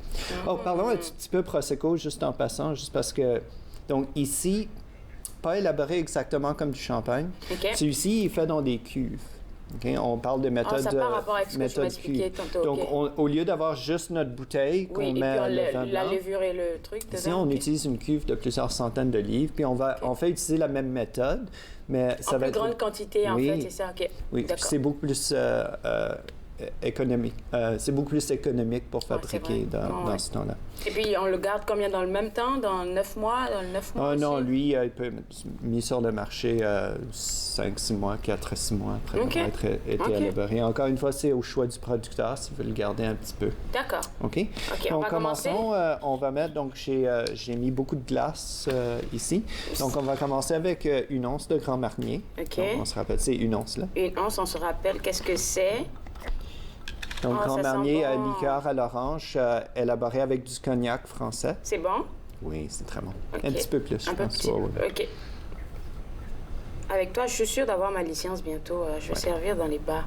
Oh, parlons un petit peu Prosecco, juste en passant, juste parce que... Donc, ici, pas élaboré exactement comme du champagne. Okay. Celui-ci, il est fait dans des cuves. Okay? On parle de méthode ça par rapport avec ce que tu m'expliquais tantôt. Donc, au lieu d'avoir juste notre bouteille qu'on met le vin blanc, la levure et le truc dedans. Ici, on utilise une cuve de plusieurs centaines de livres, puis on fait utiliser la même méthode, mais ça va être... En plus grande quantité, en fait, c'est ça, OK. Oui, c'est beaucoup plus économique. C'est beaucoup plus économique pour fabriquer dans ce temps-là. Et puis, on le garde combien dans le même temps? Dans 9 mois? Dans le 9 mois aussi? Non, lui, il peut être mis sur le marché 5-6 mois, 4-6 mois après avoir été élaboré. Encore une fois, c'est au choix du producteur s'il veut le garder un petit peu. D'accord. OK? Donc, commençons. On va mettre, donc j'ai mis beaucoup de glace ici. Donc, on va commencer avec une once de Grand Marnier. OK. Donc, on se rappelle, c'est une once, là. Une once, on se rappelle. Qu'est-ce que c'est? Donc, Grand Marnier liqueur à l'orange, élaboré avec du cognac français. C'est bon? Oui, c'est très bon. Okay. Un petit peu plus, je pense. OK. Avec toi, je suis sûre d'avoir ma licence bientôt. Je vais servir dans les bars.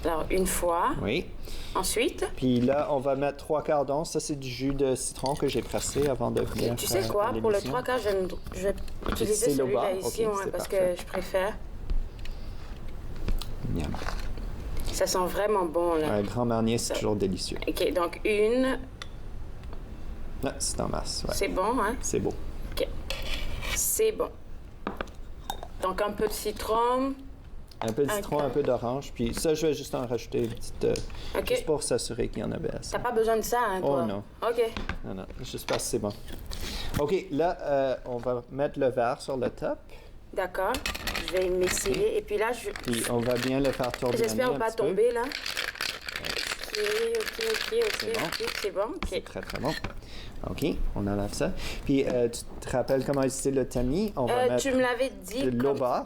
Alors, une fois. Oui. Ensuite? Puis là, on va mettre 3/4 d'once. Ça, c'est du jus de citron que j'ai pressé avant de venir. Tu sais quoi? Pour le 3/4, je vais utiliser celui-là ici, parce que je préfère. Miam. Ça sent vraiment bon, là. Un Grand Marnier, c'est toujours délicieux. OK, donc une... Non, c'est en masse, ouais. C'est bon, hein? C'est beau. OK. C'est bon. Donc, un peu de citron. Un peu de citron, un peu d'orange. Puis ça, je vais juste en rajouter une petite... Juste pour s'assurer qu'il y en avait assez. T'as pas besoin de ça, hein, toi? Oh, non. OK. Non, juste parce que c'est bon. OK, là, on va mettre le verre sur le top. D'accord. Je vais m'essayer. Et puis là, Puis on va bien le faire tourner. J'espère pas tomber, là. OK. C'est bon. OK. C'est très, très bon. OK, on enlève ça. Puis, tu te rappelles comment utiliser le tamis? On va mettre tu me l'avais dit. L'eau barre,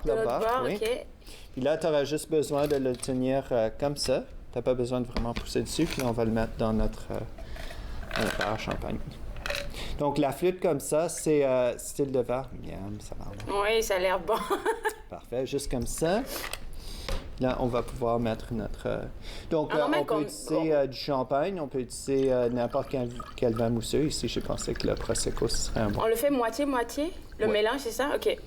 oui. OK. Puis là, tu auras juste besoin de le tenir comme ça. Tu n'as pas besoin de vraiment pousser dessus. Puis on va le mettre dans notre verre à champagne. Donc, la flûte comme ça, c'est style de verre. Miam, ça va. Oui, ça a l'air bon. Parfait, juste comme ça. Là, on va pouvoir mettre notre... Donc, on peut utiliser du champagne, on peut utiliser n'importe quel vin mousseux. Ici, j'ai pensé que le Prosecco, ce serait un bon. On le fait moitié-moitié? Le mélange, c'est ça? OK.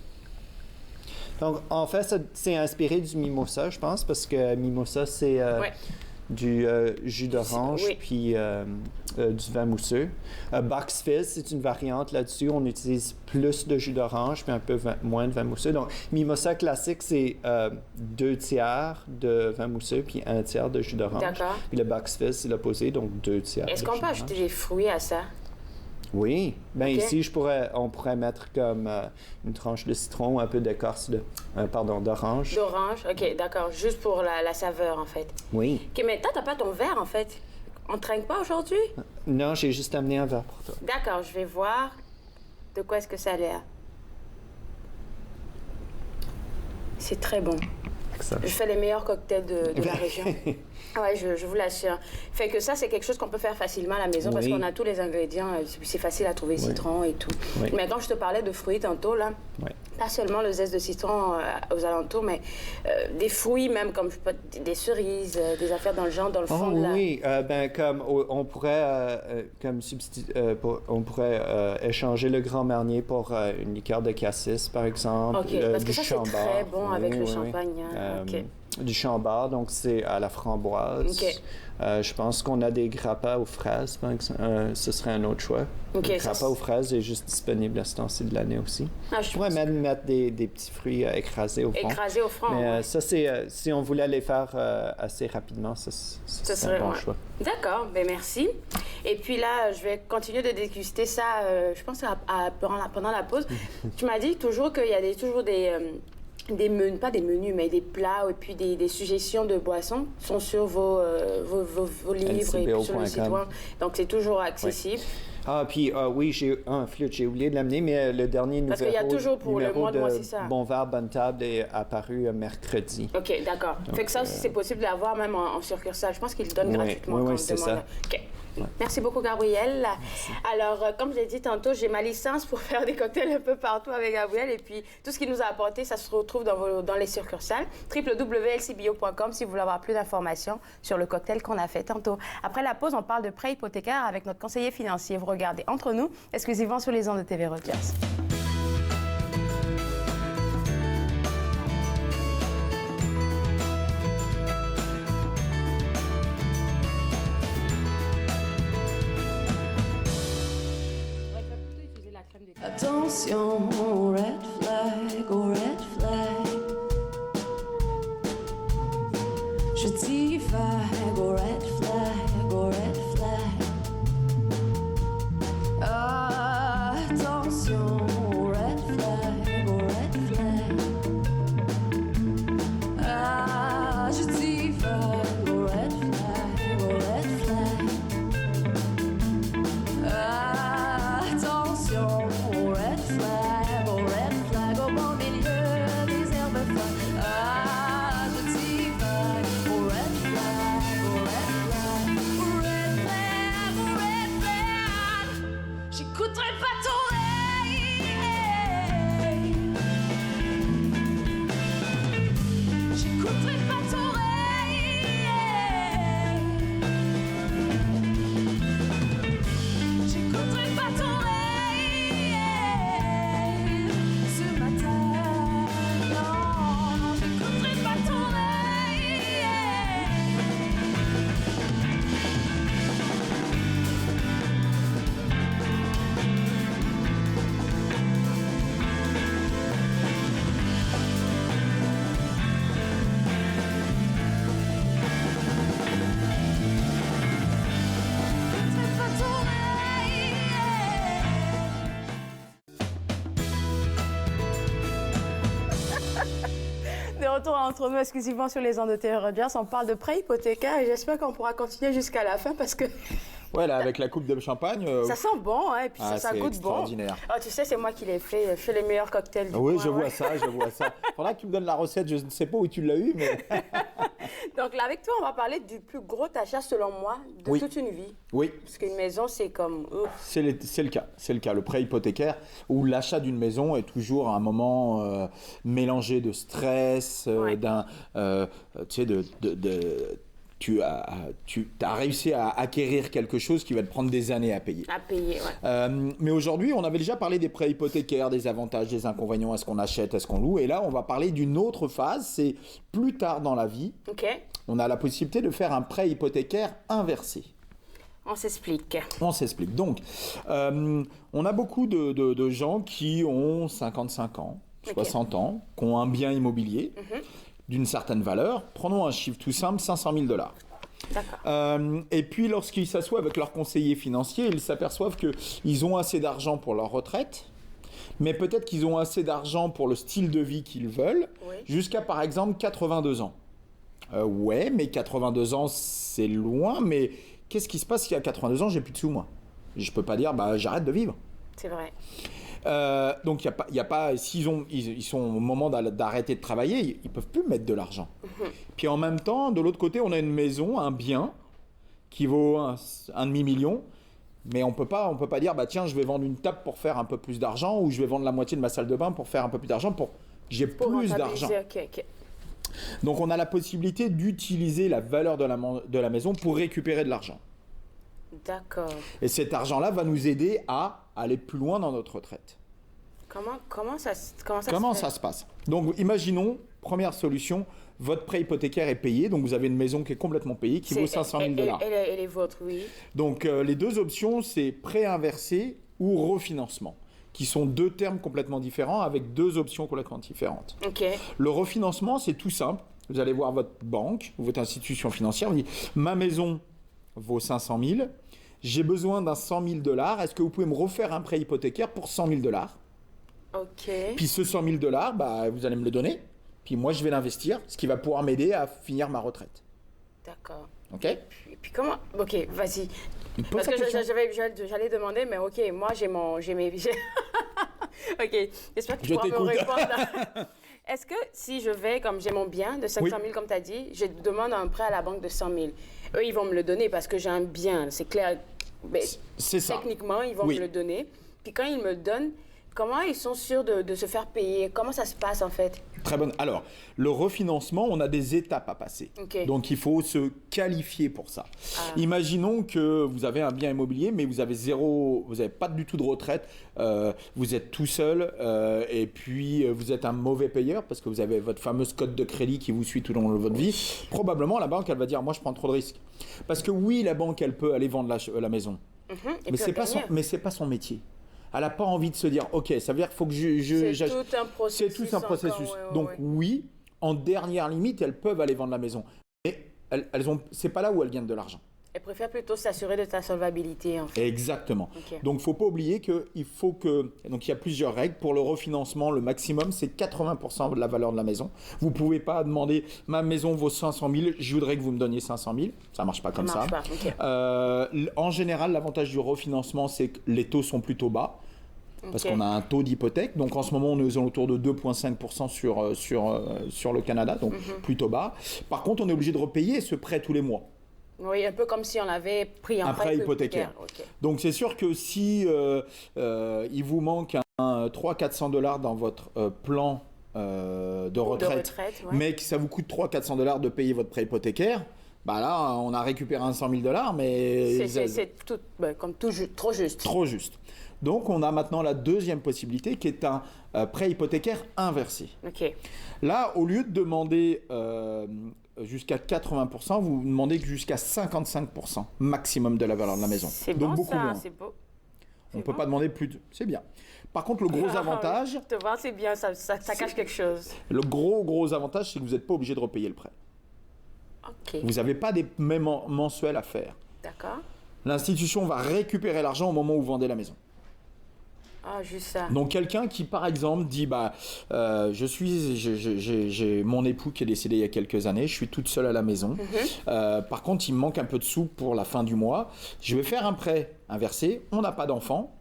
Donc, en fait, c'est inspiré du mimosa, je pense, parce que mimosa, c'est du jus d'orange puis du vin mousseux. Box Fizz, c'est une variante là-dessus. On utilise plus de jus d'orange puis un peu moins de vin mousseux. Donc, mimosa classique, c'est 2 tiers de vin mousseux puis 1 tiers de jus d'orange. D'accord. Puis le Box Fizz, c'est l'opposé, donc 2 tiers. Est-ce qu'on peut ajouter des fruits à ça? Oui. Bien, ici, on pourrait mettre comme une tranche de citron, un peu d'écorce d'orange. D'orange, OK, d'accord. Juste pour la saveur, en fait. Oui. OK, mais toi, t'as pas ton verre, en fait. On ne trinque pas aujourd'hui? Non, j'ai juste amené un verre pour toi. D'accord, je vais voir de quoi est-ce que ça a l'air. C'est très bon. Excellent. Je fais les meilleurs cocktails de la région. Oui, je vous l'assure. Fait que ça, c'est quelque chose qu'on peut faire facilement à la maison parce qu'on a tous les ingrédients. C'est facile à trouver, citron et tout. Oui. Mais quand je te parlais de fruits tantôt, là, pas seulement le zeste de citron aux alentours, mais des fruits même, comme des cerises, des affaires dans le genre, dans le fond de la... Oui, comme on pourrait, on pourrait échanger le Grand Marnier pour une liqueur de cassis, par exemple. OK, parce que ça, c'est très bon avec le champagne. Hein? OK. Du chambord, donc c'est à la framboise. OK. Je pense qu'on a des grappas aux fraises, par exemple. Ce serait un autre choix. OK. Le grappa aux fraises est juste disponible à ce temps-ci de l'année aussi. Je pourrais même mettre des petits fruits écrasés au fond. Écrasés au fond, mais ça, c'est si on voulait les faire assez rapidement, ça serait un bon choix. D'accord, bien merci. Et puis là, je vais continuer de déguster ça, je pense, pendant la pause. Tu m'as dit toujours qu'il y a toujours des menus, pas des menus, mais des plats et puis des suggestions de boissons sont sur vos livres et puis sur le site web. Donc, c'est toujours accessible. Ah, puis oui, j'ai oublié de l'amener, mais le dernier numéro, parce qu'il y a toujours pour le mois de mois, c'est ça. Bon Verre, Bonne Table est apparu mercredi. OK, d'accord. Fait que ça aussi, c'est possible d'avoir même en succursale. Je pense qu'ils le donnent gratuitement quand on c'est demande. ça. OK. Merci beaucoup, Gabriel. Merci. Alors, comme je l'ai dit tantôt, j'ai ma licence pour faire des cocktails un peu partout avec Gabriel. Et puis, tout ce qu'il nous a apporté, ça se retrouve dans les succursales. www.lcbio.com si vous voulez avoir plus d'informations sur le cocktail qu'on a fait tantôt. Après la pause, on parle de prêt hypothécaire avec notre conseiller financier. Vous regardez Entre nous, exclusivement sur les ondes de TV Rogers. Attention, red flag, oh red flag. Je divague, oh red flag, oh red flag. Attention, red flag, oh red flag. Je divague, oh red flag, oh red flag. Attention. Red flag au bon milieu des herbes folles. Je divague. Red flag, red flag. J'écouterai pas ton j'écouterai pas ton j'écouterai pas ton De retour entre nous exclusivement sur les ondes de TV Rogers, on parle de prêt hypothécaire et j'espère qu'on pourra continuer jusqu'à la fin parce que... Ouais, là, avec la coupe de champagne... Ça sent bon, hein, et puis ça goûte bon. C'est extraordinaire. Oh, tu sais, c'est moi qui l'ai fait. Je fais les meilleurs cocktails du Oui, coin, je vois ça. Faudra que tu me donnes la recette. Je ne sais pas où tu l'as eu, mais... Donc là, avec toi, on va parler du plus gros achat, selon moi, de toute une vie. Oui. Parce qu'une maison, c'est comme... C'est le cas. C'est le cas. Le prêt hypothécaire, où l'achat d'une maison est toujours un moment mélangé de stress, tu as réussi à acquérir quelque chose qui va te prendre des années à payer. À payer, ouais. Mais aujourd'hui, on avait déjà parlé des prêts hypothécaires, des avantages, des inconvénients, est-ce qu'on achète, est-ce qu'on loue. Et là, on va parler d'une autre phase, c'est plus tard dans la vie, on a la possibilité de faire un prêt hypothécaire inversé. On s'explique. On s'explique. Donc, on a beaucoup de gens qui ont 55 ans, 60 ans, qui ont un bien immobilier d'une certaine valeur. Prenons un chiffre tout simple, 500 000 $. D'accord. Et puis, lorsqu'ils s'assoient avec leur conseiller financier, ils s'aperçoivent qu'ils ont assez d'argent pour leur retraite, mais peut-être qu'ils ont assez d'argent pour le style de vie qu'ils veulent, jusqu'à, par exemple, 82 ans. Ouais, mais 82 ans, c'est loin, mais qu'est-ce qui se passe si à 82 ans, j'ai plus de sous, moi? Je peux pas dire, j'arrête de vivre. C'est vrai. Donc, y a pas, ils sont au moment d'arrêter de travailler, ils peuvent plus mettre de l'argent. Puis en même temps, de l'autre côté, on a une maison, un bien qui vaut un demi-million, mais on peut pas dire, tiens, je vais vendre une table pour faire un peu plus d'argent, ou je vais vendre la moitié de ma salle de bain pour faire un peu plus d'argent, pour que j'ai plus d'argent. Donc, on a la possibilité d'utiliser la valeur de la maison pour récupérer de l'argent. D'accord. Et cet argent-là va nous aider à aller plus loin dans notre retraite. Comment ça se passe? Donc, imaginons, première solution, votre prêt hypothécaire est payé, donc vous avez une maison qui est complètement payée, qui vaut 500 000 $. Elle est votre, oui. Donc, les deux options, c'est prêt inversé ou refinancement, qui sont deux termes complètement différents avec deux options complètement différentes. Le refinancement, c'est tout simple. Vous allez voir votre banque ou votre institution financière, vous dites, ma maison vaut 500 000, j'ai besoin d'un 100 000 $, est-ce que vous pouvez me refaire un prêt hypothécaire pour 100 000 $? Puis ce 100 000 $, vous allez me le donner, puis moi je vais l'investir, ce qui va pouvoir m'aider à finir ma retraite. D'accord. Ok. Et puis comment? Ok, vas-y. Parce que j'allais demander, mais ok, moi j'ai mes... Ok, j'espère que tu pourras me répondre. Est-ce que si je vais, comme j'ai mon bien de 500 000, comme tu as dit, je demande un prêt à la banque de 100 000, eux, ils vont me le donner parce que j'ai un bien, c'est clair. C'est ça. Techniquement, ils vont me le donner. Puis quand ils me le donnent, comment ils sont sûrs de se faire payer? Comment ça se passe, en fait? Très bonne. Alors, le refinancement, on a des étapes à passer. Donc, il faut se qualifier pour ça. Imaginons que vous avez un bien immobilier, mais vous n'avez pas du tout de retraite, vous êtes tout seul, et puis vous êtes un mauvais payeur parce que vous avez votre fameuse cote de crédit qui vous suit tout au long de votre vie. Probablement, la banque, elle va dire, moi, je prends trop de risques. Parce que oui, la banque, elle peut aller vendre la maison. Mais c'est pas son métier. Elle n'a pas envie de se dire, ok, ça veut dire qu'il faut que c'est tout un processus. C'est tout un processus. Donc oui, en dernière limite, elles peuvent aller vendre la maison. Mais c'est pas là où elles gagnent de l'argent. Elles préfèrent plutôt s'assurer de ta solvabilité, en fait. Exactement. Donc, il ne faut pas oublier qu'il faut que... Donc, il y a plusieurs règles. Pour le refinancement, le maximum, c'est 80% de la valeur de la maison. Vous ne pouvez pas demander, ma maison vaut 500 000, je voudrais que vous me donniez 500 000. Ça ne marche pas comme ça. En général, l'avantage du refinancement, c'est que les taux sont plutôt bas. Parce qu'on a un taux d'hypothèque. Donc, en ce moment, on est autour de 2,5% sur le Canada, donc plutôt bas. Par contre, on est obligé de repayer ce prêt tous les mois. Oui, un peu comme si on avait pris un prêt hypothécaire. Donc, c'est sûr que si il vous manque 300-400 $ dans votre plan de retraite, mais que ça vous coûte 300-400 $ de payer votre prêt hypothécaire, là, on a récupéré 100 000 $, mais... C'est tout, comme trop juste. Trop juste. Donc, on a maintenant la deuxième possibilité qui est un prêt hypothécaire inversé. Là, au lieu de demander jusqu'à 80%, vous demandez jusqu'à 55% maximum de la valeur de la maison. C'est donc bon, beaucoup ça, moins. c'est beau. On ne peut pas demander plus de... C'est bien. Par contre, le gros avantage... Je te vois, c'est bien, ça cache quelque chose. Le gros avantage, c'est que vous n'êtes pas obligé de repayer le prêt. Vous n'avez pas des paiements mensuels à faire. D'accord. L'institution va récupérer l'argent au moment où vous vendez la maison. Ah, juste ça. Donc quelqu'un qui, par exemple, dit j'ai mon époux qui est décédé il y a quelques années, je suis toute seule à la maison. Par contre, il me manque un peu de sous pour la fin du mois. Je vais faire un prêt inversé. On n'a pas d'enfant.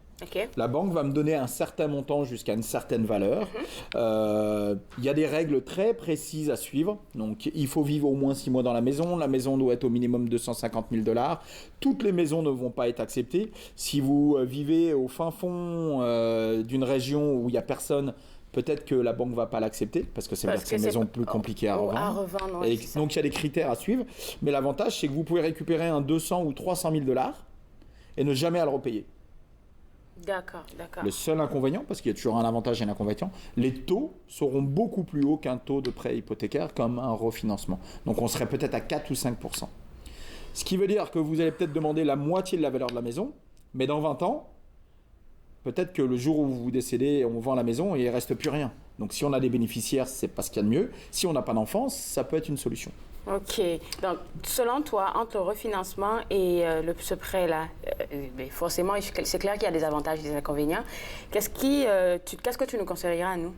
La banque va me donner un certain montant jusqu'à une certaine valeur. Il y a des règles très précises à suivre. Donc, il faut vivre au moins 6 mois dans la maison. La maison doit être au minimum 250 000 $. Toutes les maisons ne vont pas être acceptées. Si vous vivez au fin fond d'une région où il n'y a personne peut-être que la banque ne va pas l'accepter parce que ça veut dire que c'est une maison plus compliquée à revendre. Donc il y a des critères à suivre. Mais l'avantage, c'est que vous pouvez récupérer un 200 ou 300 000 $ et ne jamais à le repayer. D'accord. Le seul inconvénient, parce qu'il y a toujours un avantage et un inconvénient, les taux seront beaucoup plus hauts qu'un taux de prêt hypothécaire comme un refinancement. Donc on serait peut-être à 4 ou 5 %. Ce qui veut dire que vous allez peut-être demander la moitié de la valeur de la maison, mais dans 20 ans, peut-être que le jour où vous décédez, on vend la maison et il ne reste plus rien. Donc si on a des bénéficiaires, c'est pas ce qu'il y a de mieux. Si on n'a pas d'enfants, ça peut être une solution. OK. Donc, selon toi, entre le refinancement et ce prêt-là, forcément, c'est clair qu'il y a des avantages et des inconvénients. Qu'est-ce que tu nous conseillerais à nous?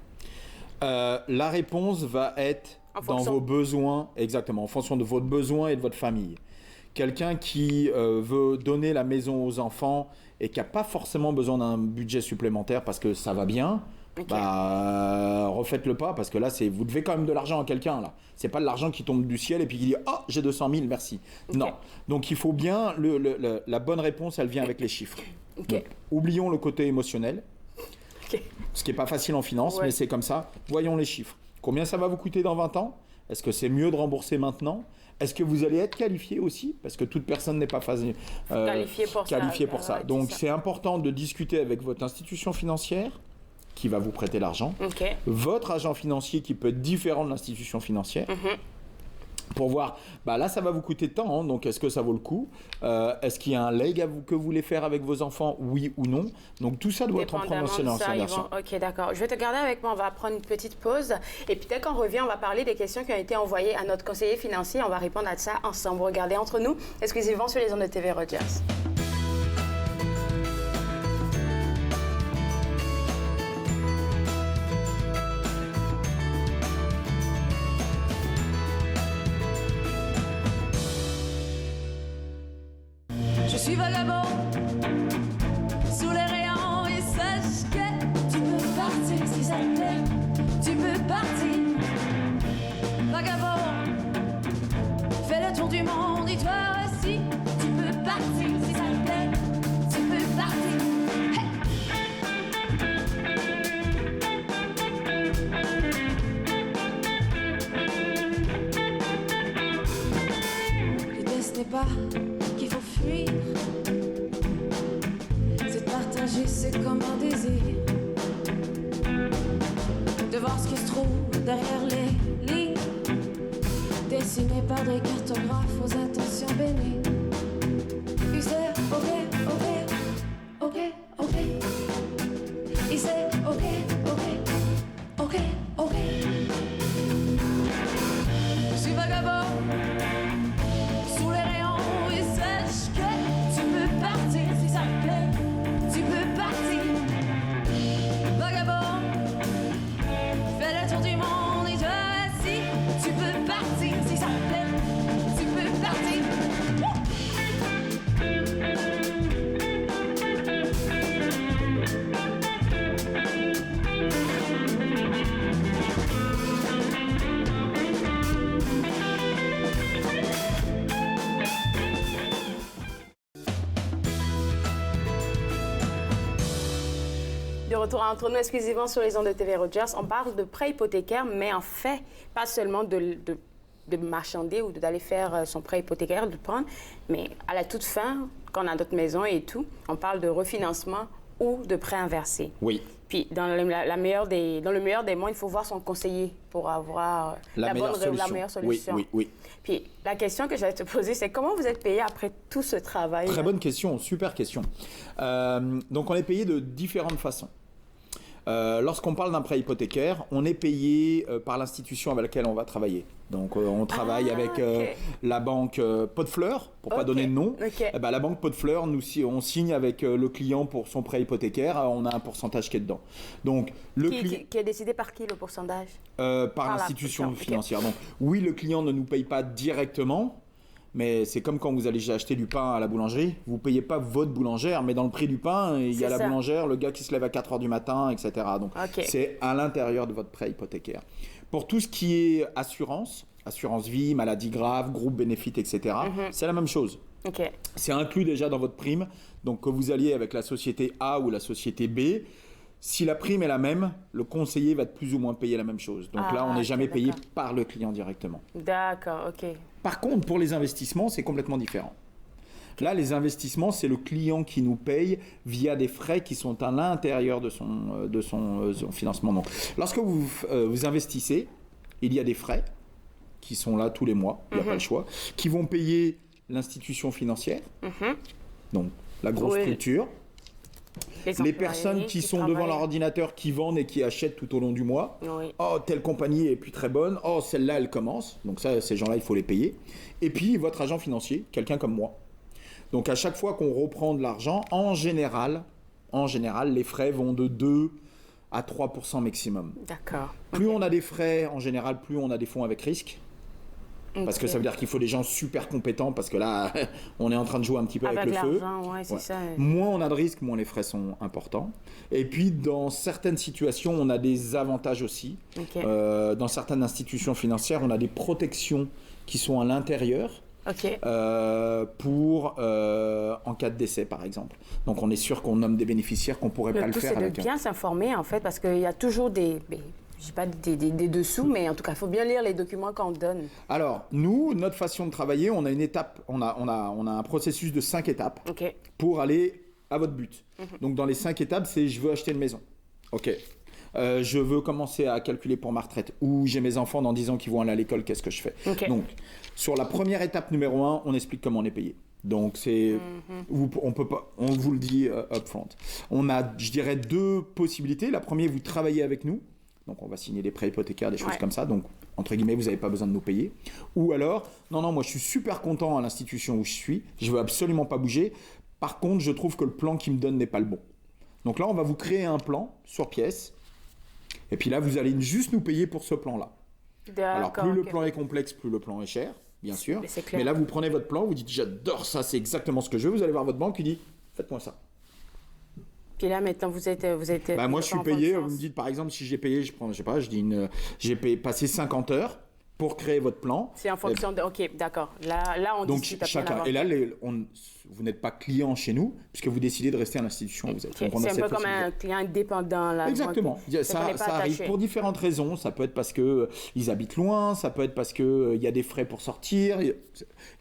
La réponse va être vos besoins, exactement, en fonction de votre besoin et de votre famille. Quelqu'un qui veut donner la maison aux enfants et qui n'a pas forcément besoin d'un budget supplémentaire parce que ça va bien, refaites-le pas parce que là, vous devez quand même de l'argent à quelqu'un. Ce n'est pas de l'argent qui tombe du ciel et puis qui dit « Ah, j'ai 200 000, merci ». Non. Donc, il faut bien… la bonne réponse, elle vient avec les chiffres. Donc, oublions le côté émotionnel, ce qui n'est pas facile en finance, mais c'est comme ça. Voyons les chiffres. Combien ça va vous coûter dans 20 ans? Est-ce que c'est mieux de rembourser maintenant? Est-ce que vous allez être qualifié aussi? Parce que toute personne n'est pas qualifiée pour ça. Donc, c'est important de discuter avec votre institution financière qui va vous prêter l'argent, votre agent financier qui peut être différent de l'institution financière, pour voir, là, ça va vous coûter tant, donc est-ce que ça vaut le coup? Est-ce qu'il y a un leg que vous voulez faire avec vos enfants, oui ou non? Donc, tout ça doit être en considération. OK, d'accord. Je vais te garder avec moi. On va prendre une petite pause. Et puis, dès qu'on revient, on va parler des questions qui ont été envoyées à notre conseiller financier. On va répondre à ça ensemble. Regardez entre nous, exclusivement sur les ondes de TV Rogers. Je suis vagabond sous les rayons et sache que tu peux partir si ça te plaît. Tu peux partir, vagabond. Fais le tour du monde et toi aussi. Tu peux partir si ça te plaît. Tu peux partir. Hey. L'idée ce n'est pas qu'il faut fuir. C'est de partager, c'est comme un désir. De voir ce qui se trouve derrière les lignes, dessinées par des cartographes aux intentions bénies. Il sait, ok. Il sait, ok. Je suis vagabond sous les rayons et sache que tu peux partir si ça te plaît. Tu peux partir, vagabond. Fais le tour du monde et toi aussi. Tu peux partir si ça te plaît. Tu peux partir. De retour entre nous exclusivement sur les ondes de TV Rogers. On parle de prêt hypothécaire, mais en fait, pas seulement de marchander ou d'aller faire son prêt hypothécaire, de le prendre, mais à la toute fin, quand on a notre maison et tout, on parle de refinancement ou de prêt inversé. Oui. Puis, dans le meilleur des mondes, il faut voir son conseiller pour avoir la meilleure solution. Oui. Puis, la question que je vais te poser, c'est comment vous êtes payé après tout ce travail? Très bonne question, super question. Donc, on est payé de différentes façons. Lorsqu'on parle d'un prêt hypothécaire, on est payé par l'institution avec laquelle on va travailler. Donc, on travaille avec la banque Pot de Fleurs, pour ne pas donner de nom. La banque Pot de Fleurs, on signe avec le client pour son prêt hypothécaire. On a un pourcentage qui est dedans. Donc, qui est décidé par qui, le pourcentage? Par l'institution financière. Donc, oui, le client ne nous paye pas directement. Mais c'est comme quand vous allez acheter du pain à la boulangerie, vous ne payez pas votre boulangère, mais dans le prix du pain, il y a la boulangère, le gars qui se lève à 4 h du matin, etc. Donc, c'est à l'intérieur de votre prêt hypothécaire. Pour tout ce qui est assurance vie, maladie grave, groupe bénéfice, etc., c'est la même chose. C'est inclus déjà dans votre prime. Donc, que vous alliez avec la société A ou la société B, Si la prime est la même, le conseiller va plus ou moins payer la même chose. Donc là, on n'est jamais payé par le client directement. D'accord, OK. Par contre, pour les investissements, c'est complètement différent. Là, les investissements, c'est le client qui nous paye via des frais qui sont à l'intérieur de son financement. Donc, lorsque vous investissez, il y a des frais qui sont là tous les mois, il n'y a pas le choix, qui vont payer l'institution financière, donc la grosse structure, les personnes qui sont devant leur ordinateur, qui vendent et qui achètent tout au long du mois. Oui. Oh, telle compagnie est plus très bonne. Oh, celle-là, elle commence. Donc ça, ces gens-là, il faut les payer. Et puis, votre agent financier, quelqu'un comme moi. Donc, à chaque fois qu'on reprend de l'argent, en général, les frais vont de 2 à 3% maximum. D'accord. Plus on a des frais, en général, plus on a des fonds avec risque. Parce que ça veut dire qu'il faut des gens super compétents, parce que là, on est en train de jouer un petit peu avec le feu. Ouais, c'est ça. Moins on a de risques, moins les frais sont importants. Et puis, dans certaines situations, on a des avantages aussi. Dans certaines institutions financières, on a des protections qui sont à l'intérieur. Pour en cas de décès, par exemple. Donc, on est sûr qu'on nomme des bénéficiaires qu'on ne pourrait pas le faire avec. Le tout, c'est de bien s'informer, en fait, parce qu'il y a toujours des dessous, mais en tout cas, il faut bien lire les documents qu'on donne. Alors, nous, notre façon de travailler, on a une étape, on a un processus de 5 étapes pour aller à votre but. Donc, dans les 5 étapes, c'est je veux acheter une maison. OK. Je veux commencer à calculer pour ma retraite. Ou j'ai mes enfants dans 10 ans qui vont aller à l'école, qu'est-ce que je fais? Donc, sur la première étape numéro 1, on explique comment on est payé. Donc, on peut pas, on vous le dit upfront. On a, je dirais, 2 possibilités. La première, vous travaillez avec nous. Donc, on va signer des prêts hypothécaires, des choses comme ça. Donc, entre guillemets, vous n'avez pas besoin de nous payer. Ou alors, non, moi, je suis super content à l'institution où je suis. Je veux absolument pas bouger. Par contre, je trouve que le plan qu'ils me donnent n'est pas le bon. Donc là, on va vous créer un plan sur pièce. Et puis là, vous allez juste nous payer pour ce plan-là. Alors, plus le plan est complexe, plus le plan est cher, bien sûr. Mais là, vous prenez votre plan, vous dites, j'adore ça, c'est exactement ce que je veux. Vous allez voir votre banque qui dit, faites-moi ça. Puis là, maintenant, vous êtes moi, je suis payé. Vous me dites, par exemple, si j'ai payé, je prends, je sais pas, je dis j'ai passé 50 heures pour créer votre plan. C'est en fonction de... OK, d'accord. Là, on donc, discute chacun. Et là, vous n'êtes pas client chez nous, puisque vous décidez de rester à l'institution. C'est un peu comme un client indépendant. Là, exactement. Ça arrive pour différentes raisons. Ça peut être parce qu'ils habitent loin, ça peut être parce qu'il y a des frais pour sortir. Il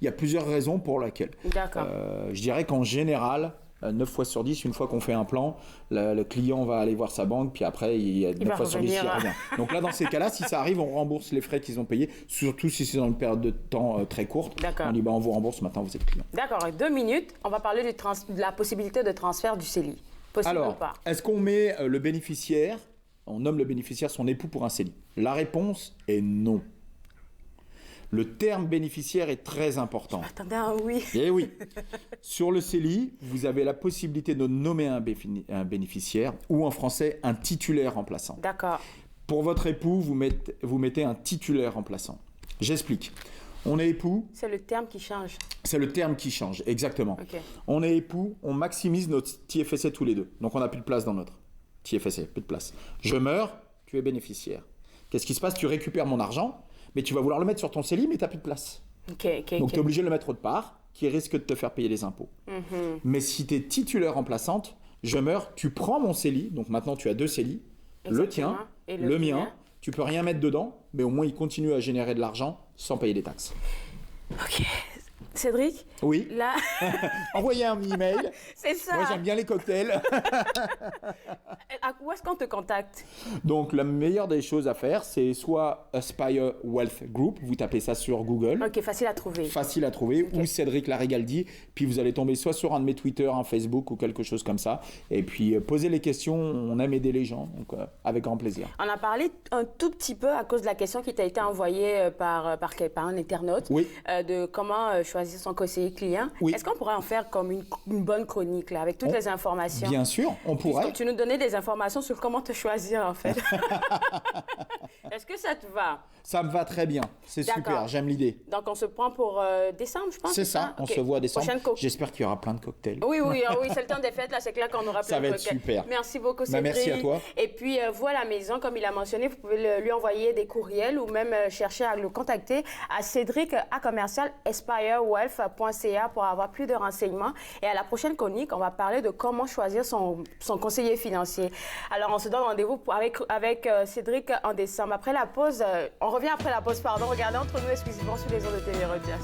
y a plusieurs raisons pour lesquelles. D'accord. Je dirais qu'en général... 9 fois sur 10, une fois qu'on fait un plan, le client va aller voir sa banque, puis après, il y a 9 fois sur 10, il revient. Donc là, dans ces cas-là, si ça arrive, on rembourse les frais qu'ils ont payés, surtout si c'est dans une période de temps très courte. On dit, on vous rembourse, maintenant vous êtes client. D'accord, 2 minutes, on va parler de la possibilité de transfert du CELI. Possible ou pas? Est-ce qu'on met le bénéficiaire, on nomme le bénéficiaire son époux pour un CELI? La réponse est non. Le terme bénéficiaire est très important. Attendez, oui. Eh oui. Sur le CELI, vous avez la possibilité de nommer un bénéficiaire ou en français un titulaire remplaçant. D'accord. Pour votre époux, vous mettez un titulaire remplaçant. J'explique. On est époux. C'est le terme qui change. C'est le terme qui change, exactement. On est époux, on maximise notre TFSC tous les deux. Donc on n'a plus de place dans notre TFSC, plus de place. Je meurs, tu es bénéficiaire. Qu'est-ce qui se passe? Tu récupères mon argent, mais tu vas vouloir le mettre sur ton CELI, mais tu n'as plus de place. Donc, tu es obligé de le mettre autre part, qui risque de te faire payer les impôts. Mais si tu es titulaire remplaçante, je meurs, tu prends mon CELI, donc maintenant tu as 2 CELI, le tien, et le mien. Tu peux rien mettre dedans, mais au moins il continue à générer de l'argent sans payer des taxes. OK. Cédric? Oui. Là... Envoyez un email. C'est ça. Moi, j'aime bien les cocktails. Où est-ce qu'on te contacte? Donc, la meilleure des choses à faire, c'est soit Aspire Wealth Group. Vous tapez ça sur Google. OK, facile à trouver. Facile à trouver. Ou Cédric Larigaldi. Puis, vous allez tomber soit sur un de mes Twitter, un Facebook ou quelque chose comme ça. Et puis, posez les questions. On aime aider les gens. Donc, avec grand plaisir. On a parlé un tout petit peu à cause de la question qui t'a été envoyée par un internaute. Oui. De comment choisir son conseiller client. Oui. Est-ce qu'on pourrait en faire comme une bonne chronique, là, avec toutes les informations? Bien sûr, on pourrait. Puisque tu nous donnais des informations sur comment te choisir, en fait. Est-ce que ça te va? Ça me va très bien. C'est super, j'aime l'idée. Donc, on se prend pour décembre, je pense? C'est ça, on se voit à décembre. J'espère qu'il y aura plein de cocktails. Oui, c'est le temps des fêtes, là, c'est clair qu'on aura plein de cocktails. Ça va être super. Merci beaucoup, Cédric. Merci à toi. Et puis, vous, à la maison, comme il a mentionné, vous pouvez lui envoyer des courriels ou même chercher à le contacter à Cédric à commercial Aspire wealth.ca pour avoir plus de renseignements. Et à la prochaine chronique, on va parler de comment choisir son conseiller financier. Alors, on se donne rendez-vous avec Cédric en décembre. Après la pause, on revient après la pause, pardon. Regardez entre nous exclusivement sur les ondes de TV Rogers.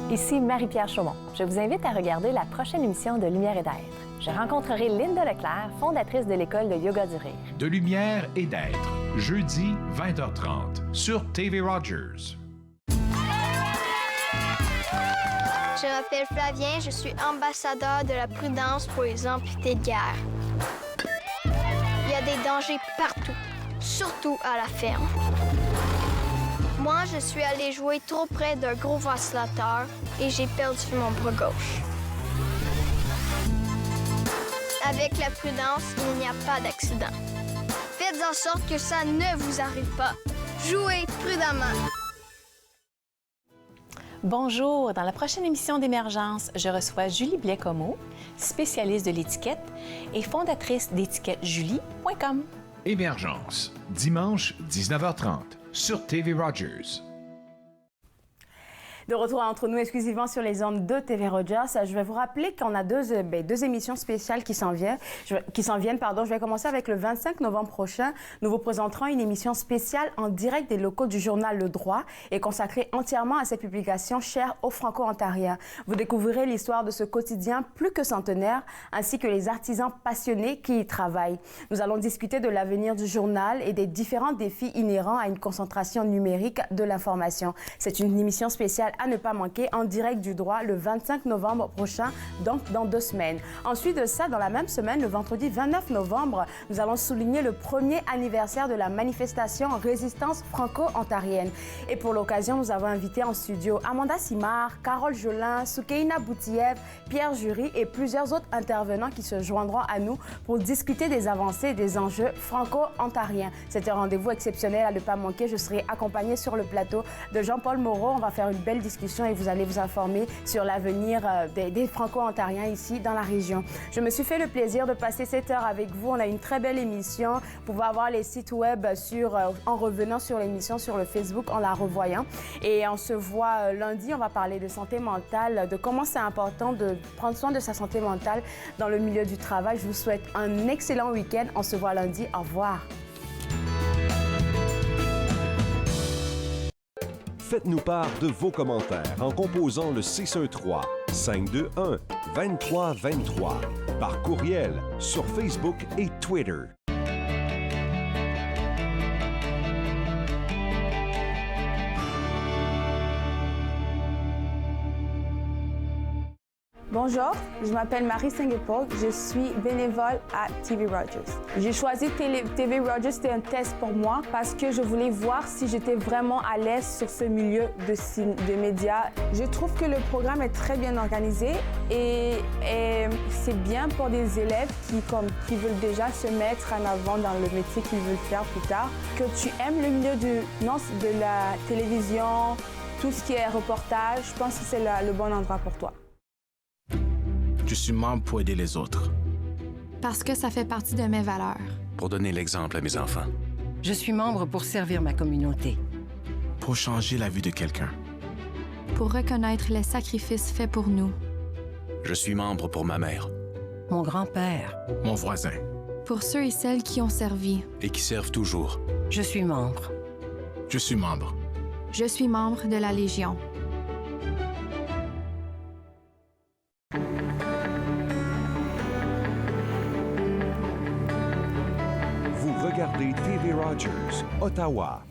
Ici Marie-Pierre Chaumont. Je vous invite à regarder la prochaine émission de Lumière et d'être. Je rencontrerai Linda Leclerc, fondatrice de l'école de yoga du rire. De lumière et d'être, jeudi 20h30 sur TV Rogers. Je m'appelle Flavien, je suis ambassadeur de la prudence pour les amputés de guerre. Il y a des dangers partout, surtout à la ferme. Moi, je suis allée jouer trop près d'un gros vacillateur et j'ai perdu mon bras gauche. Avec la prudence, il n'y a pas d'accident. Faites en sorte que ça ne vous arrive pas. Jouez prudemment. Bonjour, dans la prochaine émission d'Émergence, je reçois Julie Blais-Comeau, spécialiste de l'étiquette et fondatrice d'étiquettejulie.com. Émergence, dimanche 19h30 sur TV Rogers. De retour entre nous exclusivement sur les ondes de TV Rogers. Je vais vous rappeler qu'on a deux émissions spéciales qui s'en viennent. Je vais commencer avec le 25 novembre prochain. Nous vous présenterons une émission spéciale en direct des locaux du journal Le Droit et consacrée entièrement à cette publication chère aux Franco-Ontariens. Vous découvrirez l'histoire de ce quotidien plus que centenaire ainsi que les artisans passionnés qui y travaillent. Nous allons discuter de l'avenir du journal et des différents défis inhérents à une concentration numérique de l'information. C'est une émission spéciale à ne pas manquer en direct du droit le 25 novembre prochain, donc dans 2 semaines. Ensuite de ça, dans la même semaine, le vendredi 29 novembre, nous allons souligner le premier anniversaire de la manifestation Résistance franco-ontarienne. Et pour l'occasion, nous avons invité en studio Amanda Simard, Carole Jolin, Soukeina Boutiev, Pierre Jury et plusieurs autres intervenants qui se joindront à nous pour discuter des avancées et des enjeux franco-ontariens. C'est un rendez-vous exceptionnel à ne pas manquer. Je serai accompagnée sur le plateau de Jean-Paul Moreau. On va faire une belle discussion et vous allez vous informer sur l'avenir des Franco-Ontariens ici dans la région. Je me suis fait le plaisir de passer cette heure avec vous. On a une très belle émission. Vous pouvez avoir les sites web en revenant sur l'émission sur le Facebook, en la revoyant. Et on se voit lundi. On va parler de santé mentale, de comment c'est important de prendre soin de sa santé mentale dans le milieu du travail. Je vous souhaite un excellent week-end. On se voit lundi. Au revoir. Faites-nous part de vos commentaires en composant le 613-521-2323 par courriel sur Facebook et Twitter. Bonjour, je m'appelle Marie Sengepo, je suis bénévole à TV Rogers. J'ai choisi TV Rogers, c'était un test pour moi parce que je voulais voir si j'étais vraiment à l'aise sur ce milieu de médias. Je trouve que le programme est très bien organisé et c'est bien pour des élèves qui veulent déjà se mettre en avant dans le métier qu'ils veulent faire plus tard. Que tu aimes le milieu de la télévision, tout ce qui est reportage, je pense que c'est le bon endroit pour toi. Je suis membre pour aider les autres. Parce que ça fait partie de mes valeurs. Pour donner l'exemple à mes enfants. Je suis membre pour servir ma communauté. Pour changer la vie de quelqu'un. Pour reconnaître les sacrifices faits pour nous. Je suis membre pour ma mère. Mon grand-père. Mon voisin. Pour ceux et celles qui ont servi. Et qui servent toujours. Je suis membre. Je suis membre. Je suis membre de la Légion. Regardez TV Rogers, Ottawa.